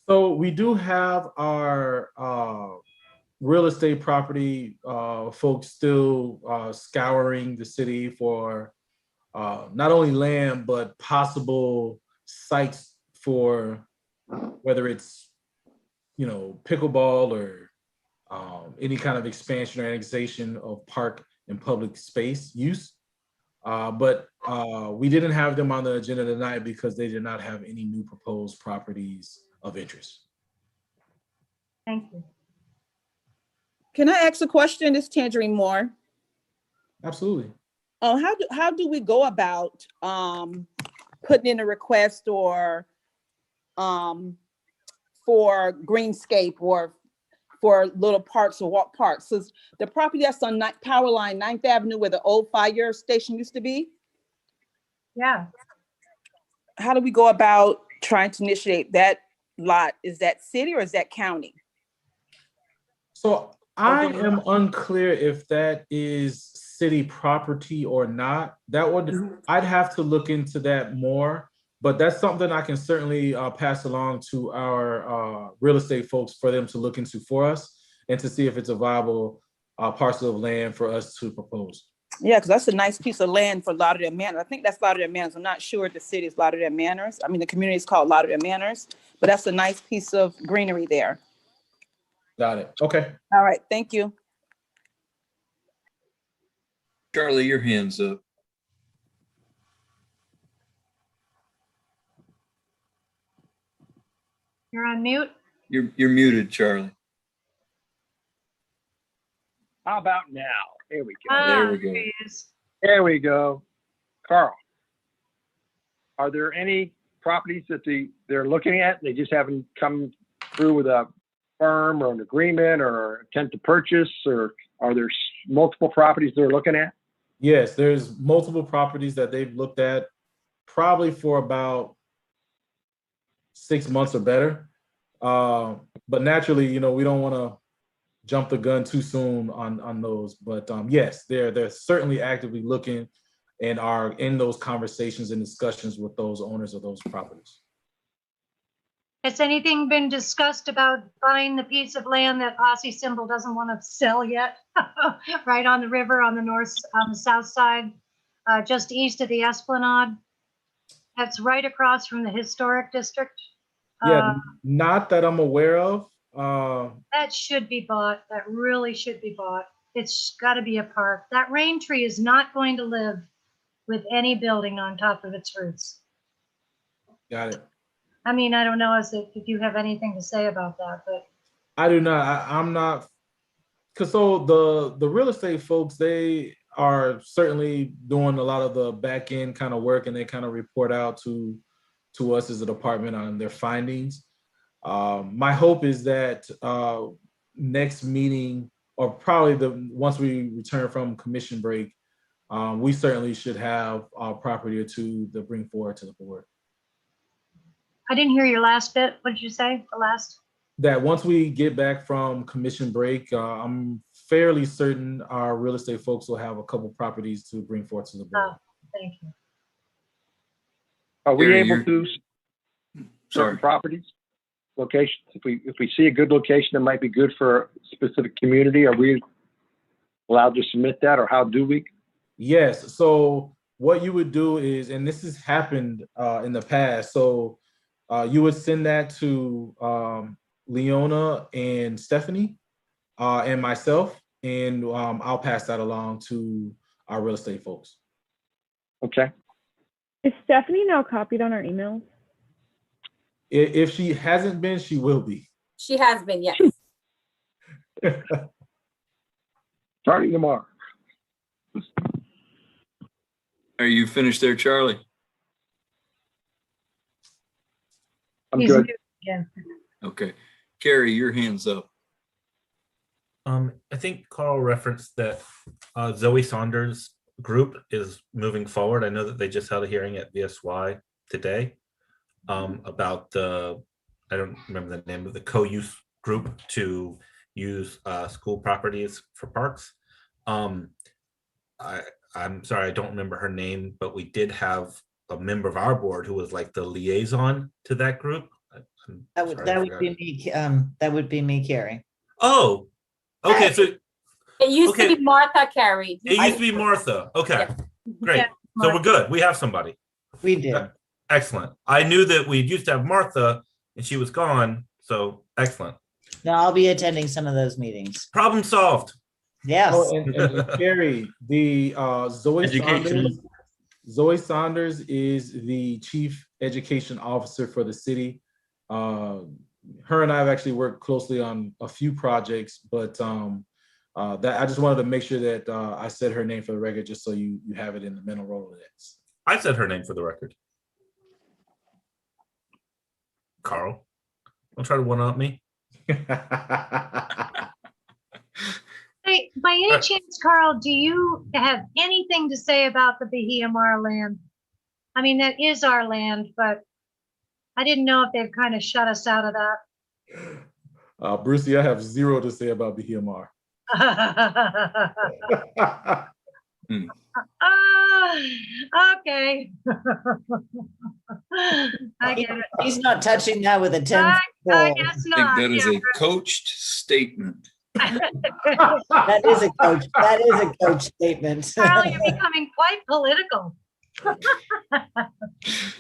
So we do have our real estate property folks still scouring the city for not only land, but possible sites for whether it's, pickleball or any kind of expansion or annexation of park and public space use. But we didn't have them on the agenda tonight because they did not have any new proposed properties of interest. Thank you. Can I ask a question? It's Tangerine Moore. Absolutely. How do we go about putting in a request or for greenscape or for little parks or walk parks? So the property that's on Power Line 9th Avenue where the old fire station used to be. Yeah. How do we go about trying to initiate that lot? Is that city or is that county? So I am unclear if that is city property or not. That would, I'd have to look into that more, but that's something I can certainly pass along to our real estate folks for them to look into for us and to see if it's a viable parcel of land for us to propose. Yeah, because that's a nice piece of land for Lauderdale Manor. I think that's Lauderdale Manors. I'm not sure if the city is Lauderdale Manors. I mean, the community is called Lauderdale Manors, but that's a nice piece of greenery there. Got it. Okay. All right. Thank you. Charlie, your hand's up. You're on mute. You're muted, Charlie. How about now? There we go. There we go. There he is. There we go. Carl, are there any properties that they're looking at? They just haven't come through with a firm or an agreement or intent to purchase, or are there multiple properties they're looking at? Yes, there's multiple properties that they've looked at probably for about 6 months or better. But naturally, you know, we don't want to jump the gun too soon on those. But yes, they're certainly actively looking and are in those conversations and discussions with those owners of those properties. Has anything been discussed about buying the piece of land that Aussie Symbol doesn't want to sell yet? Right on the river, on the south side, just east of the Esplanade. That's right across from the historic district. Yeah, not that I'm aware of. That should be bought. That really should be bought. It's got to be a park. That rain tree is not going to live with any building on top of its roots. Got it. I mean, I don't know if you have anything to say about that, but I do not. I'm not. Because so the real estate folks, they are certainly doing a lot of the back end kind of work, and they kind of report out to us as a department on their findings. My hope is that next meeting, or probably once we return from commission break, we certainly should have a property or two to bring forward to the board. I didn't hear your last bit. What did you say? The last? That once we get back from commission break, I'm fairly certain our real estate folks will have a couple properties to bring forward to the board. Oh, thank you. Are we Gary, able to certain properties, locations? If we see a good location that might be good for a specific community, are we allowed to submit that, or how do we? Yes. So what you would do is, and this has happened in the past, so you would send that to Leona and Stephanie and myself, and I'll pass that along to our real estate folks. Okay. Is Stephanie now copied on our emails? If she hasn't been, she will be. She has been, yes. Starting tomorrow. Are you finished there, Charlie? I'm He's good. muted again. Okay. Carrie, your hand's up. I think Carl referenced that Zoe Saunders' group is moving forward. I know that they just held a hearing at VSY today about I don't remember the name of the co-use group to use school properties for parks. I'm sorry, I don't remember her name, but we did have a member of our board who was like the liaison to that group. That would be me. That would be me, Carrie. Oh, okay. So It used to be Martha Carey. it used to be Martha. Okay, great. Yeah, So we're good. We have somebody. We did. Excellent. I knew that we used to have Martha and she was gone. So excellent. No, I'll be attending some of those meetings. Problem solved. Yes. Oh, and Carrie, the Zoe Saunders is the Chief Education Officer for the city. Her and I have actually worked closely on a few projects, but that I just wanted to make sure that I said her name for the record, just so you have it in the mental Rolodex. I said her name for the record. Carl, don't try to one-up me. Hey, by any chance, Carl, do you have anything to say about the Bahia Mar land? I mean, that is our land, but I didn't know if they've kind of shut us out of that. Brucey, I have zero to say about Bahia Mar. Okay. I get it. He's not touching that with a 10. I pole. guess I think not. that is yeah. a coached statement. That is a coach. That is a coach statement. Carl, you're becoming quite political.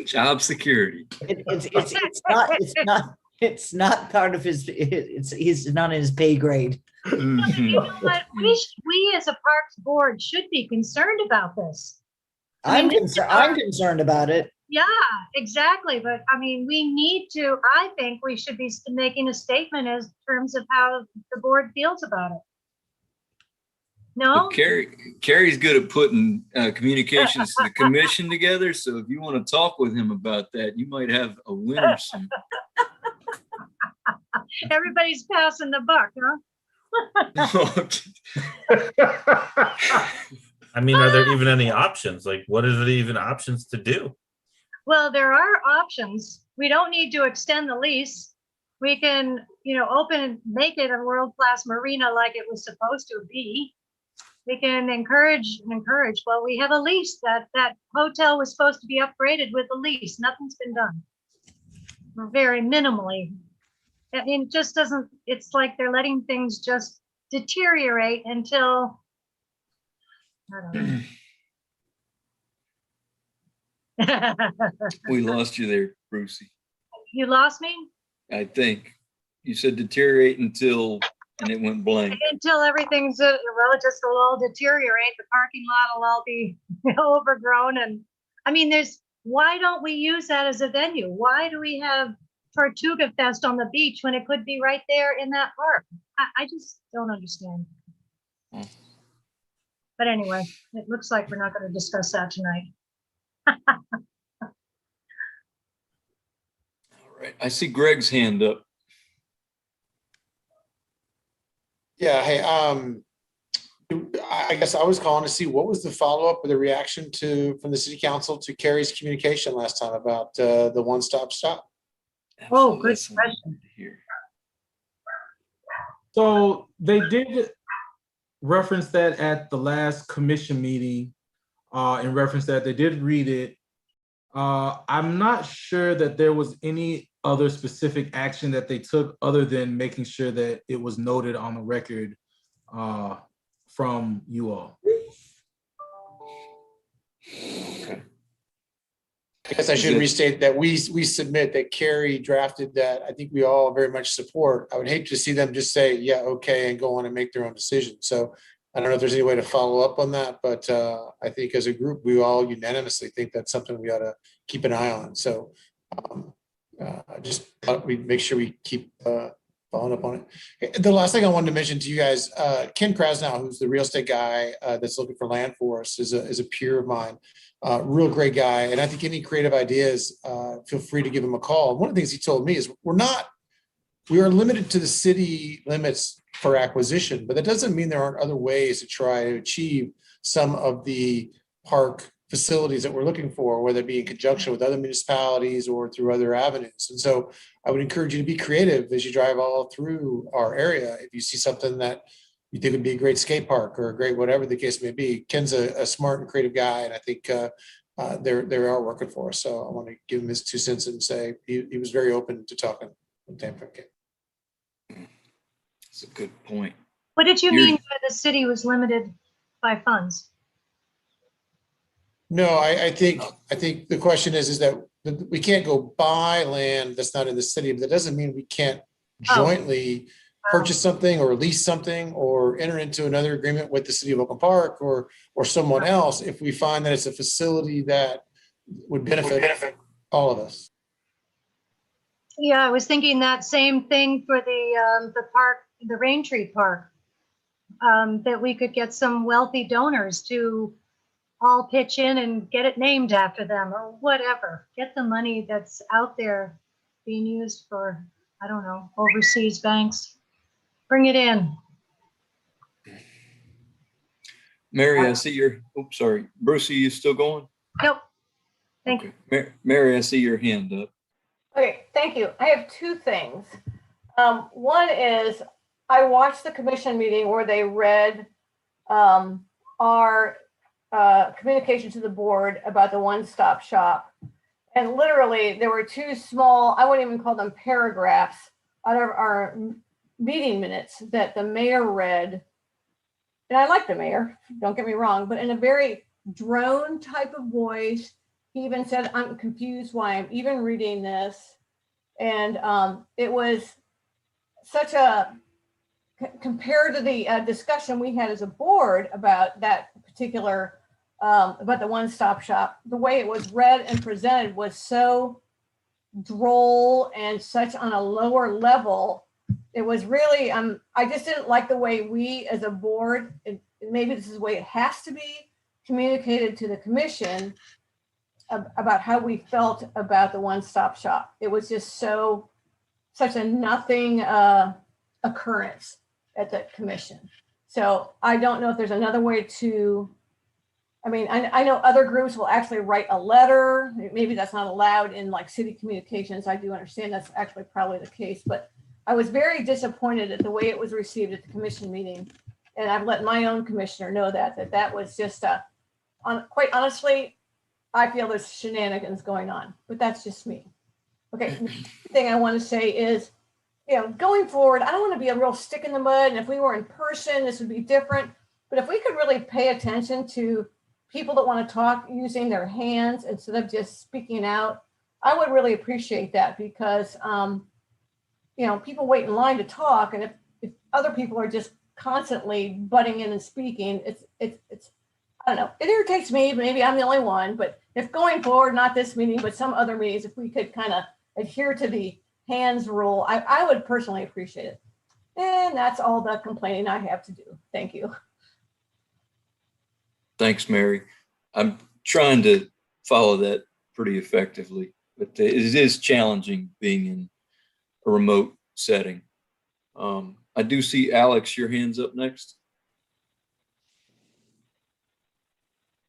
Job security. It's not part of his. He's not in his pay grade. Mhm. You know what? We as a parks board should be concerned about this. I'm concerned about it. Yeah, exactly. But I mean, we need to, I think we should be making a statement as terms of how the board feels about it. No? Carrie's good at putting communications to the commission together. So if you want to talk with him about that, you might have a winner soon. Everybody's passing the buck, huh? I mean, are there even any options? Like, what is it even options to do? Well, there are options. We don't need to extend the lease. We can, make it a world-class marina like it was supposed to be. We can encourage. Well, we have a lease that hotel was supposed to be upgraded with the lease. Nothing's been done. Very minimally. I mean, it just doesn't, it's like they're letting things just deteriorate until, I don't know. We lost you there, Brucey. You lost me? I think you said deteriorate until, and it went blank. Until everything's, well, it just will all deteriorate. The parking lot will all be overgrown. And I mean, why don't we use that as a venue? Why do we have Tortuga Fest on the beach when it could be right there in that park? I just don't understand. But anyway, it looks like we're not going to discuss that tonight. All right. I see Greg's hand up. Yeah, hey, I guess I was calling to see what was the follow-up or the reaction from the city council to Carrie's communication last time about the one-stop shop. Oh, good question. So they did reference that at the last commission meeting, in reference that they did read it. I'm not sure that there was any other specific action that they took other than making sure that it was noted on the record from you all. Okay. I guess I should restate that we submit that Carrie drafted that. I think we all very much support. I would hate to see them just say, yeah, okay, and go on and make their own decision. So I don't know if there's any way to follow up on that, but I think as a group, we all unanimously think that's something we ought to keep an eye on. So just thought we'd make sure we keep following up on it. The last thing I wanted to mention to you guys, Ken Krasnow, who's the real estate guy that's looking for land for us, is a peer of mine, real great guy. And I think any creative ideas, feel free to give him a call. One of the things he told me is we are limited to the city limits for acquisition, but that doesn't mean there aren't other ways to try to achieve some of the park facilities that we're looking for, whether it be in conjunction with other municipalities or through other avenues. And so I would encourage you to be creative as you drive all through our area. If you see something that you think would be a great skate park or a great whatever the case may be, Ken's a smart and creative guy, and I think they are working for us. So I want to give him his 2 cents and say he was very open to talking with Dan Frank. That's a good point. What did you mean by the city was limited by funds? No, I think the question is that we can't go buy land that's not in the city, but that doesn't mean we can't jointly purchase something or lease something or enter into another agreement with the city of Oakland Park or someone else if we find that it's a facility that would benefit all of us. Yeah, I was thinking that same thing for the park, the Rain Tree Park, that we could get some wealthy donors to all pitch in and get it named after them or whatever. Get the money that's out there being used for, I don't know, overseas banks. Bring it in. Mary, I see your, oops, sorry. Brucey, you still going? Nope. Thank you. Mary, I see your hand up. Okay, thank you. I have two things. One is I watched the commission meeting where they read our communication to the board about the one-stop shop. And literally there were two small, I wouldn't even call them paragraphs, out of our meeting minutes that the mayor read. And I like the mayor, don't get me wrong, but in a very drone type of voice. He even said, I'm confused why I'm even reading this. And it was such a, compared to the discussion we had as a board about that particular, about the one-stop shop, the way it was read and presented was so droll and such on a lower level. It was really, I just didn't like the way we as a board maybe this is the way it has to be communicated to the commission about how we felt about the one-stop shop. It was just such a nothing occurrence at the commission. So I don't know if there's another way to, I mean, I know other groups will actually write a letter. Maybe that's not allowed in like city communications. I do understand that's actually probably the case, but I was very disappointed at the way it was received at the commission meeting. And I've let my own commissioner know that was just quite honestly, I feel there's shenanigans going on, but that's just me. Okay, the thing I want to say is, going forward, I don't want to be a real stick in the mud. And if we were in person, this would be different. But if we could really pay attention to people that want to talk using their hands instead of just speaking out, I would really appreciate that because, people wait in line to talk. And if other people are just constantly butting in and speaking, it's I don't know, it irritates me, maybe I'm the only one, but if going forward, not this meeting, but some other meetings, if we could kind of adhere to the hands rule, I would personally appreciate it. And that's all the complaining I have to do. Thank you. Thanks, Mary. I'm trying to follow that pretty effectively, but it is challenging being in a remote setting. I do see Alex, your hand's up next.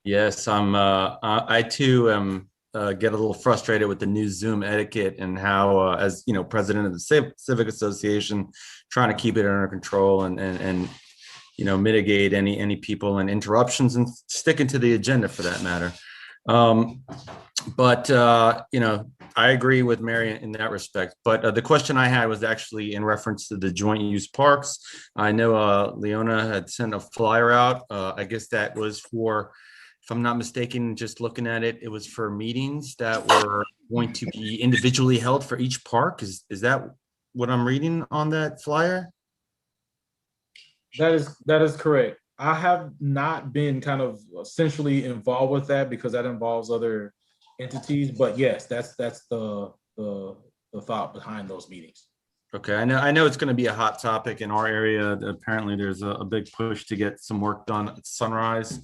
Yes, I too am get a little frustrated with the new Zoom etiquette and how, as president of the Civic Association, trying to keep it under control and mitigate any people and interruptions and sticking to the agenda for that matter. But I agree with Mary in that respect. But the question I had was actually in reference to the joint use parks. I know Leona had sent a flyer out. I guess that was for, if I'm not mistaken, just looking at it, it was for meetings that were going to be individually held for each park. Is that what I'm reading on that flyer? That is correct. I have not been kind of essentially involved with that because that involves other entities. But yes, that's the thought behind those meetings. Okay, I know it's going to be a hot topic in our area. Apparently, there's a big push to get some work done at Sunrise.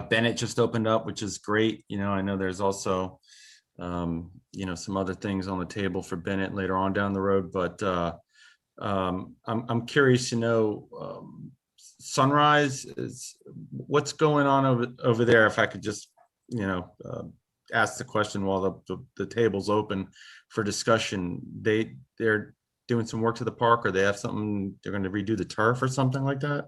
Bennett just opened up, which is great. I know there's also, some other things on the table for Bennett later on down the road. But I'm curious to know, Sunrise is what's going on over there. If I could just, ask the question while the table's open for discussion. They're doing some work to the park, or they have something, they're going to redo the turf or something like that?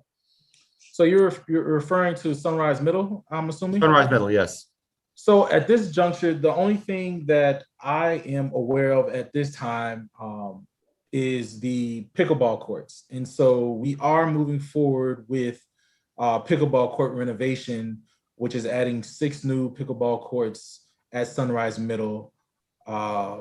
So you're referring to Sunrise Middle, I'm assuming? Sunrise Middle, yes. So at this juncture, the only thing that I am aware of at this time is the pickleball courts. And so we are moving forward with pickleball court renovation, which is adding 6 new pickleball courts at Sunrise Middle,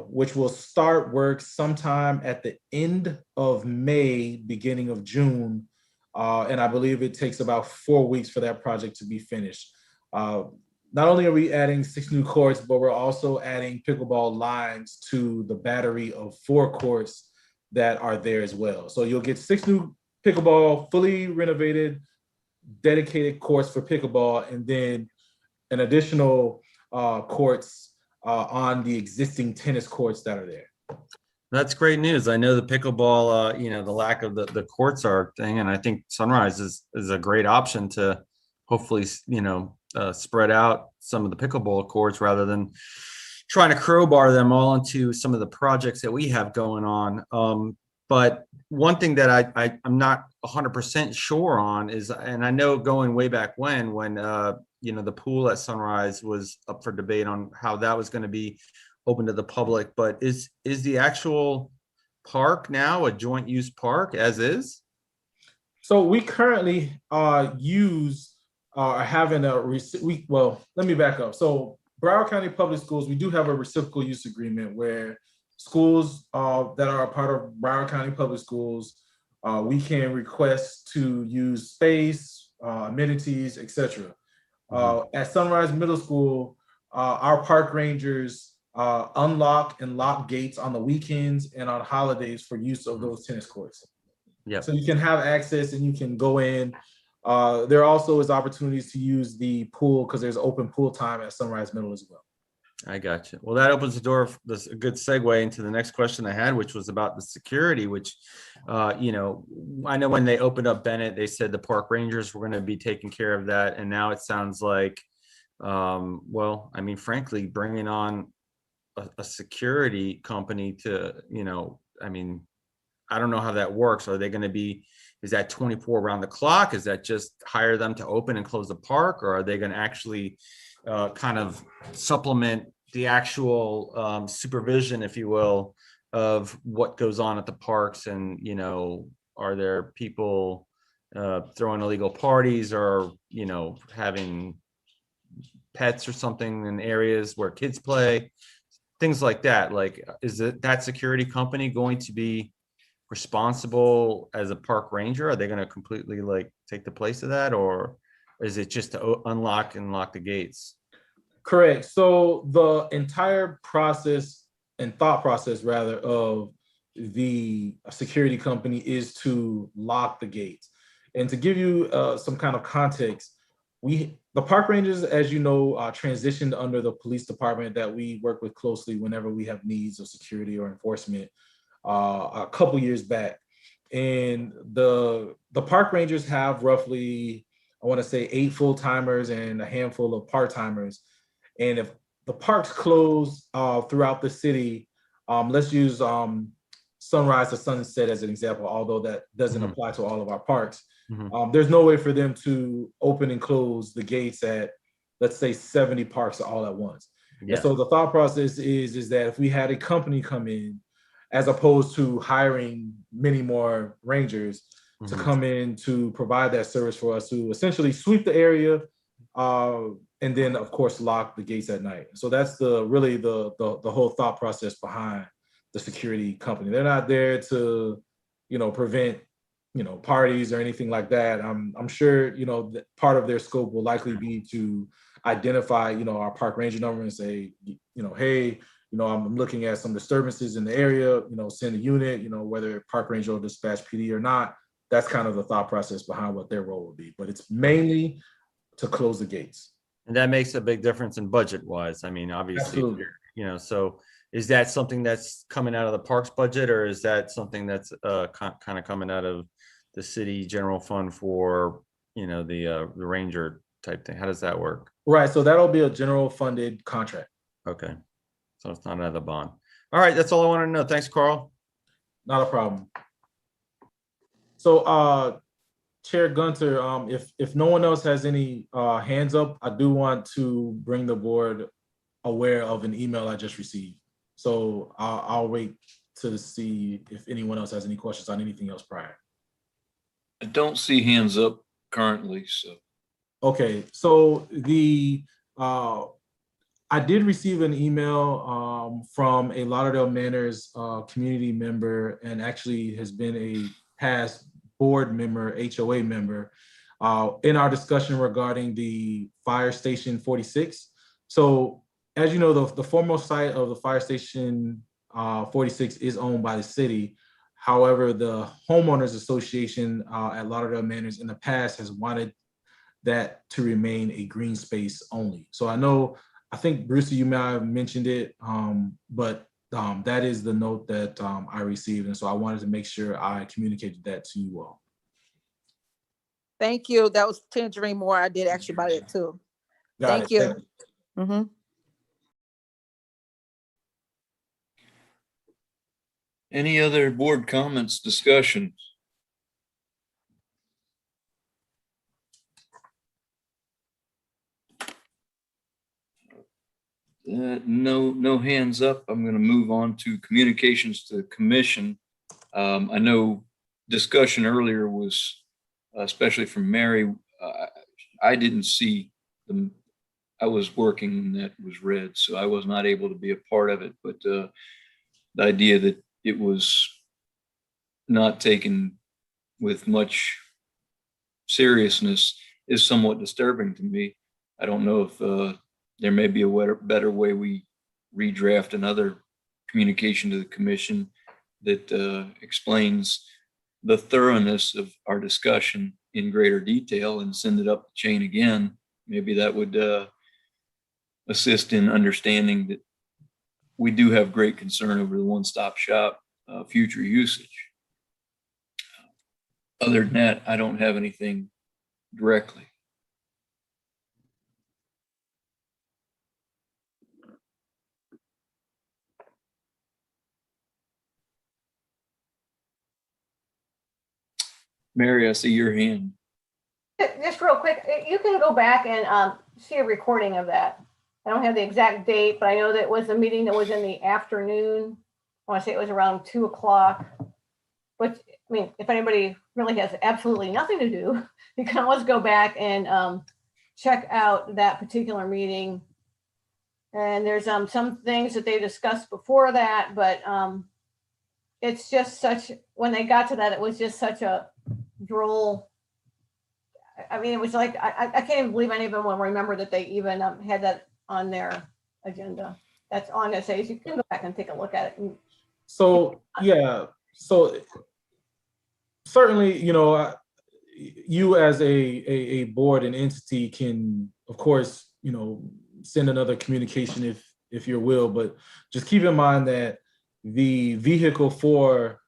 which will start work sometime at the end of May, beginning of June. And I believe it takes about 4 weeks for that project to be finished. Not only are we adding 6 new courts, but we're also adding pickleball lines to the battery of 4 courts that are there as well. So you'll get 6 new pickleball, fully renovated, dedicated courts for pickleball, and then an additional courts on the existing tennis courts that are there. That's great news. I know the pickleball, the lack of the courts are a thing, and I think Sunrise is a great option to hopefully, spread out some of the pickleball courts rather than trying to crowbar them all into some of the projects that we have going on. But one thing that I'm not 100% sure on is, and I know going way back when the pool at Sunrise was up for debate on how that was going to be open to the public, but is the actual park now a joint use park as is? So we currently let me back up. So Broward County Public Schools, we do have a reciprocal use agreement where schools that are a part of Broward County Public Schools, we can request to use space, amenities, etc. At Sunrise Middle School, our park rangers unlock and lock gates on the weekends and on holidays for use of those tennis courts. Yeah. So you can have access and you can go in There also is opportunities to use the pool because there's open pool time at Sunrise Middle as well. I got you. Well, that opens the door. That's a good segue into the next question I had, which was about the security, which, you know, I know when they opened up Bennett, they said the park rangers were going to be taking care of that. And now it sounds like, well, I mean, frankly, bringing on a security company to, you know, I mean, I don't know how that works. Are they going to be, is that 24 around the clock? Is that just hire them to open and close the park? Or are they going to actually kind of supplement the actual supervision, if you will, of what goes on at the parks? And, you know, are there people throwing illegal parties or, you know, having pets or something in areas where kids play, things like that? Like, is it that security company going to be responsible as a park ranger? Are they going to completely like take the place of that, or is it just to unlock and lock the gates? Correct. So the entire process and thought process rather of the security company is to lock the gates. And to give you some kind of context, the park rangers, as you know, transitioned under the police department that we work with closely whenever we have needs of security or enforcement a couple years back. And the park rangers have roughly, I want to say 8 full-timers and a handful of part-timers. And if the parks close throughout the city, let's use Sunrise to Sunset as an example, although that doesn't apply to all of our parks. There's no way for them to open and close the gates at, let's say, 70 parks all at once. Yeah. And so the thought process is that if we had a company come in, as opposed to hiring many more rangers to come in to provide that service for us, to essentially sweep the area, and then of course lock the gates at night. So that's really the whole thought process behind the security company. They're not there to, you know, prevent, you know, parties or anything like that. I'm sure, you know, that part of their scope will likely be to identify, you know, our park ranger number and say, you know, hey, you know, I'm looking at some disturbances in the area, you know, send a unit, you know, whether park ranger will dispatch PD or not. That's kind of the thought process behind what their role would be, but it's mainly to close the gates. And that makes a big difference in budget wise. I mean, obviously, Absolutely. you know, so is that something that's coming out of the parks budget, or is that something that's kind of coming out of the city general fund for, you know, the ranger type thing? How does that work? Right. So that'll be a general funded contract. Okay. So it's not another bond. All right. That's all I want to know. Thanks, Carl. Not a problem. So Chair Gunter, if no one else has any hands up, I do want to bring the board aware of an email I just received. So I'll wait to see if anyone else has any questions on anything else prior. I don't see hands up currently, so. Okay, so I did receive an email from a Lauderdale Manors community member, and actually has been a past board member, HOA member, in our discussion regarding the fire station 46. So as you know, the former site of the fire station 46 is owned by the city. However, the homeowners association at Lauderdale Manors in the past has wanted that to remain a green space only. So I think Bruce, you may have mentioned it, but that is the note that I received. And so I wanted to make sure I communicated that to you all. Thank you. That was Tangerine Moore. I did ask you about it too. Thank you. Mhm. Any other board comments, discussions? No hands up. I'm going to move on to communications to the commission. I know discussion earlier was, especially from Mary, I didn't see them. I was working and that was read, so I was not able to be a part of it. But the idea that it was not taken with much seriousness is somewhat disturbing to me. I don't know if there may be a better way we redraft another communication to the commission that explains the thoroughness of our discussion in greater detail and send it up the chain again, maybe that would assist in understanding that we do have great concern over the one-stop shop future usage. Other than that, I don't have anything directly. Mary, I see your hand. Just real quick, you can go back and see a recording of that. I don't have the exact date, but I know that it was a meeting that was in the afternoon. I want to say it was around 2 o'clock. But I mean, if anybody really has absolutely nothing to do, you can always go back and check out that particular meeting. And there's some things that they discussed before that, but it's just such, when they got to that, it was just such a droll. I mean, it was like, I can't even believe any of them will remember that they even had that on their agenda. That's all I'm gonna say is you can go back and take a look at it. So, yeah, so certainly, you know, you as a board and entity can, of course, you know, send another communication if you will, but just keep in mind that the vehicle for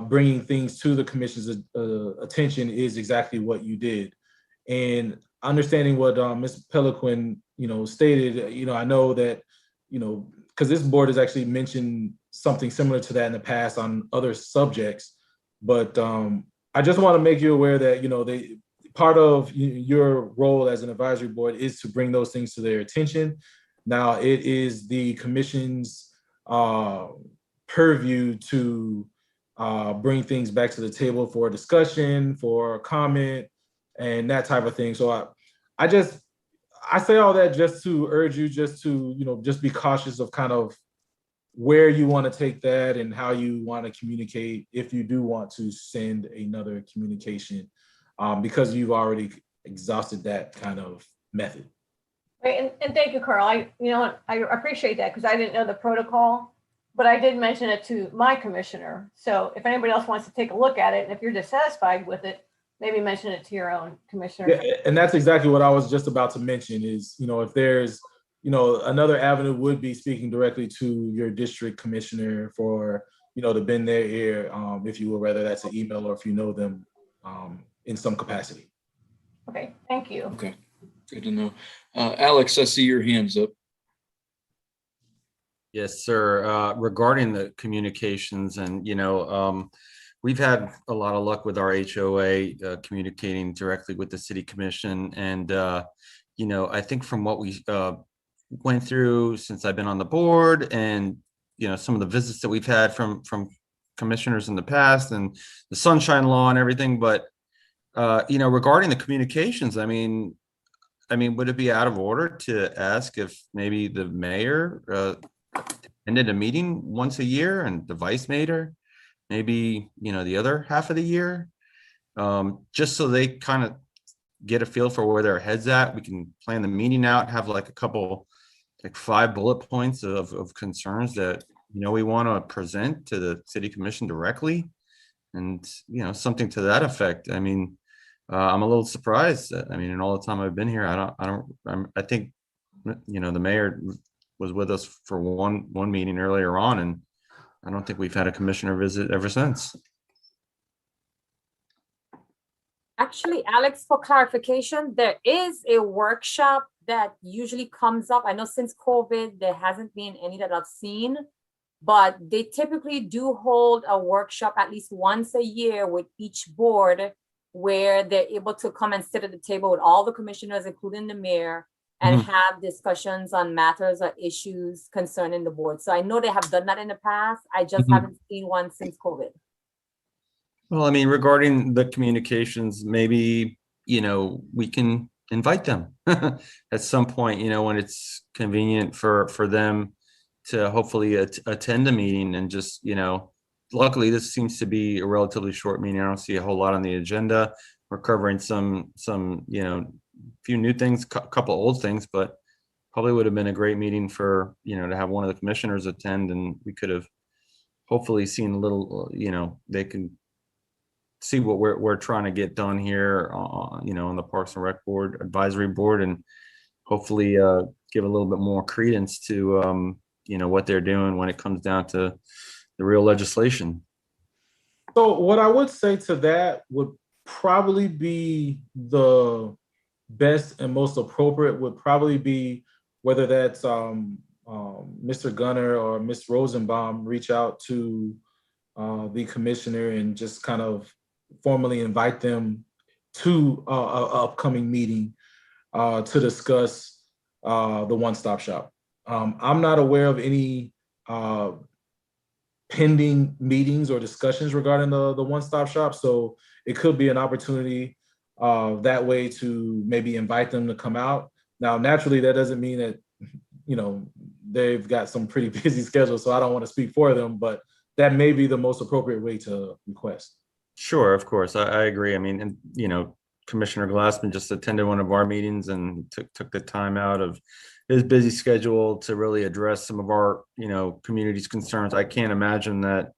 bringing things to the commission's attention is exactly what you did. And understanding what Ms. Peliquin, you know, stated, you know, I know that, you know, because this board has actually mentioned something similar to that in the past on other subjects, but I just want to make you aware that, you know, part of your role as an advisory board is to bring those things to their attention. Now, it is the commission's purview to bring things back to the table for discussion, for comment, and that type of thing. So I say all that just to urge you just to, you know, just be cautious of kind of where you want to take that and how you want to communicate if you do want to send another communication, because you've already exhausted that kind of method. Right, and thank you, Carl. You know what, I appreciate that because I didn't know the protocol, but I did mention it to my commissioner. So if anybody else wants to take a look at it, and if you're dissatisfied with it, maybe mention it to your own commissioner. Yeah, and that's exactly what I was just about to mention is, you know, if there's, you know, another avenue would be speaking directly to your district commissioner for, you know, to bend their ear, if you will, whether that's an email or if you know them in some capacity. Okay, thank you. Okay, good to know. Alex, I see your hands up. Yes, sir. Regarding the communications and, you know, we've had a lot of luck with our HOA communicating directly with the city commission. And, you know, I think from what we went through since I've been on the board and, you know, some of the visits that we've had from commissioners in the past and the sunshine law and everything. But, you know, regarding the communications, I mean, would it be out of order to ask if maybe the mayor attended a meeting once a year and the vice mayor maybe, you know, the other half of the year, just so they kind of get a feel for where their head's at? We can plan the meeting out, have like a couple, like 5 bullet points of concerns that, you know, we want to present to the city commission directly, and, you know, something to that effect. I mean, I'm a little surprised that, I mean, in all the time I've been here, I think, you know, the mayor was with us for one meeting earlier on, and I don't think we've had a commissioner visit ever since. Actually, Alex, for clarification, there is a workshop that usually comes up. I know since COVID, there hasn't been any that I've seen, but they typically do hold a workshop at least once a year with each board where they're able to come and sit at the table with all the commissioners, including the mayor, and have discussions on matters or issues concerning the board. So I know they have done that in the past. I just haven't seen one since COVID. Well, I mean, regarding the communications, maybe, you know, we can invite them at some point, you know, when it's convenient for them to hopefully attend a meeting. And just, you know, luckily this seems to be a relatively short meeting. I don't see a whole lot on the agenda. We're covering some, you know, few new things, couple old things, but probably would have been a great meeting for, you know, to have one of the commissioners attend, and we could have hopefully seen a little, you know, they can see what we're trying to get done here, you know, on the Parks and Rec Board Advisory Board, and hopefully give a little bit more credence to, you know, what they're doing when it comes down to the real legislation. So what I would say to that would probably be the best and most appropriate would probably be whether that's Mr. Gunner or Ms. Rosenbaum reach out to the commissioner and just kind of formally invite them to a upcoming meeting to discuss the one-stop shop. I'm not aware of any pending meetings or discussions regarding the one-stop shop, so it could be an opportunity that way to maybe invite them to come out. Now, naturally, that doesn't mean that, you know, they've got some pretty busy schedule, so I don't want to speak for them, but that may be the most appropriate way to request. Sure, of course, I agree. I mean, and you know, Commissioner Glassman just attended one of our meetings and took the time out of his busy schedule to really address some of our, you know, community's concerns. I can't imagine that,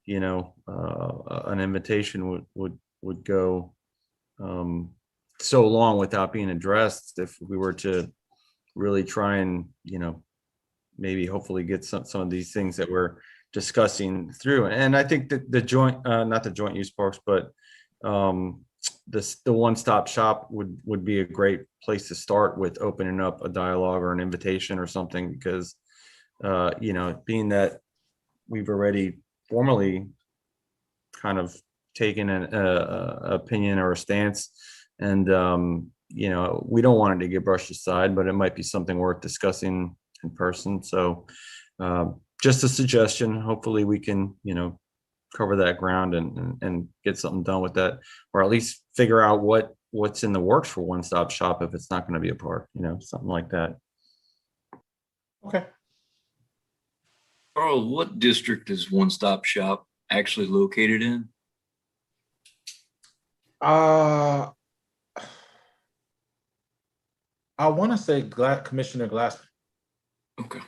you know, an invitation would go so long without being addressed if we were to really try and, you know, maybe hopefully get some of these things that we're discussing through. And I think that the joint, not the joint use parks, but the one-stop shop would be a great place to start with, opening up a dialogue or an invitation or something, because you know, being that we've already formally kind of taken an opinion or a stance, and you know, we don't want it to get brushed aside, but it might be something worth discussing in person. So just a suggestion. Hopefully we can, you know, cover that ground and get something done with that, or at least figure out what's in the works for One Stop Shop if it's not going to be a park, you know, something like that. Okay. Carl, what district is One Stop Shop actually located in? I want to say Commissioner Glassman. Okay. I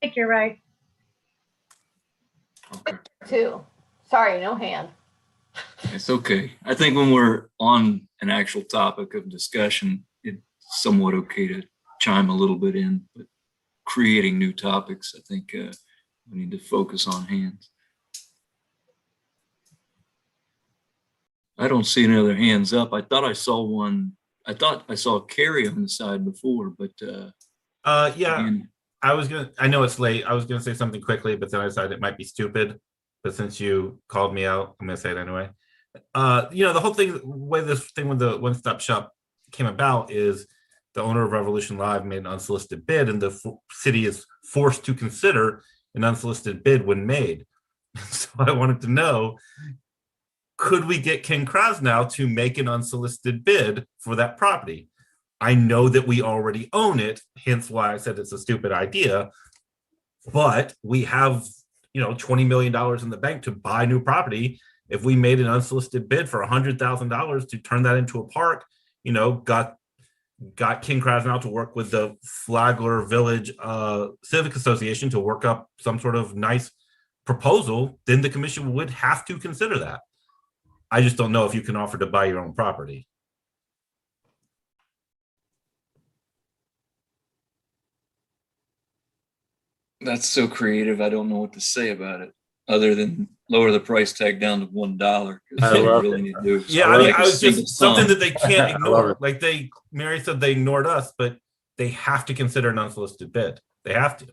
think you're right. Okay. Two. Sorry, no hand. It's okay. I think when we're on an actual topic of discussion, it's somewhat okay to chime a little bit in, but creating new topics, I think we need to focus on hands. I don't see any other hands up. I thought I saw one. I thought I saw Carrie on the side before, but yeah, again, I know it's late. I was gonna say something quickly, but then I decided it might be stupid. But since you called me out, I'm gonna say it anyway. You know, the whole thing, way this thing with the one-stop shop came about is the owner of Revolution Live made an unsolicited bid, and the city is forced to consider an unsolicited bid when made. So I wanted to know, could we get King Krasnow to make an unsolicited bid for that property? I know that we already own it, hence why I said it's a stupid idea, but we have, you know, $20 million in the bank to buy new property. If we made an unsolicited bid for $100,000 to turn that into a park, you know, got King Krasnow to work with the Flagler Village Civic Association to work up some sort of nice proposal, then the commission would have to consider that. I just don't know if you can offer to buy your own property. that's so creative. I don't know what to say about it other than lower the price tag down to $1. I That's what love we really need to do. Yeah, I mean, Like I a was single just something sum. that they can't I love ignore. it. Like Mary said, they ignored us, but they have to consider an unsolicited bid. They have to.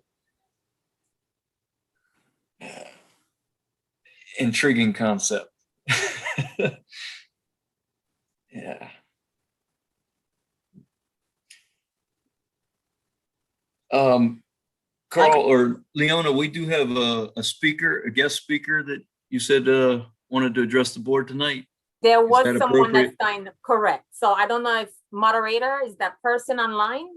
Intriguing concept. Yeah. Carl or Leona, we do have a speaker, a guest speaker that you said wanted to address the board tonight. There Is was that someone that appropriate? signed up, correct. So I don't know if moderator, is that person online?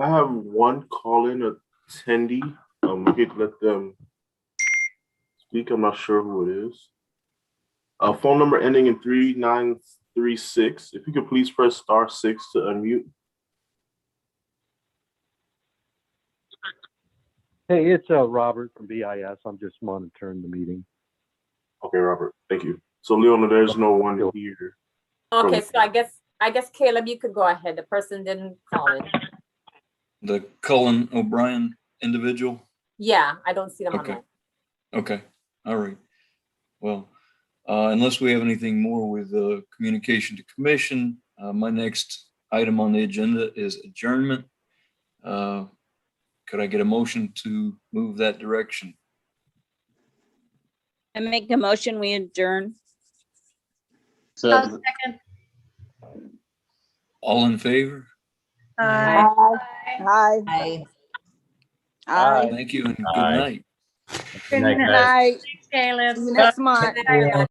I have one call-in attendee. We could let them speak. I'm not sure who it is. Phone number ending in 3936. If you could please press *6 to unmute. Hey, it's Robert from BIS. I'm just monitoring the meeting. Okay, Robert, thank you. So Leona, there's no one here. Okay, so I guess Caleb, you could go ahead. The person didn't call it. The Cullen O'Brien individual? Yeah, I don't see them Okay. online. Okay, all right. Well, unless we have anything more with communication to commission, my next item on the agenda is adjournment. Could I get a motion to move that direction? I make a motion, we adjourn. I'll second. All in favor? Aye. Hi. I Hi. Thank you and good Aye. night. Good night, night. guys. Night. Thanks, Caleb. See you next month. Good night.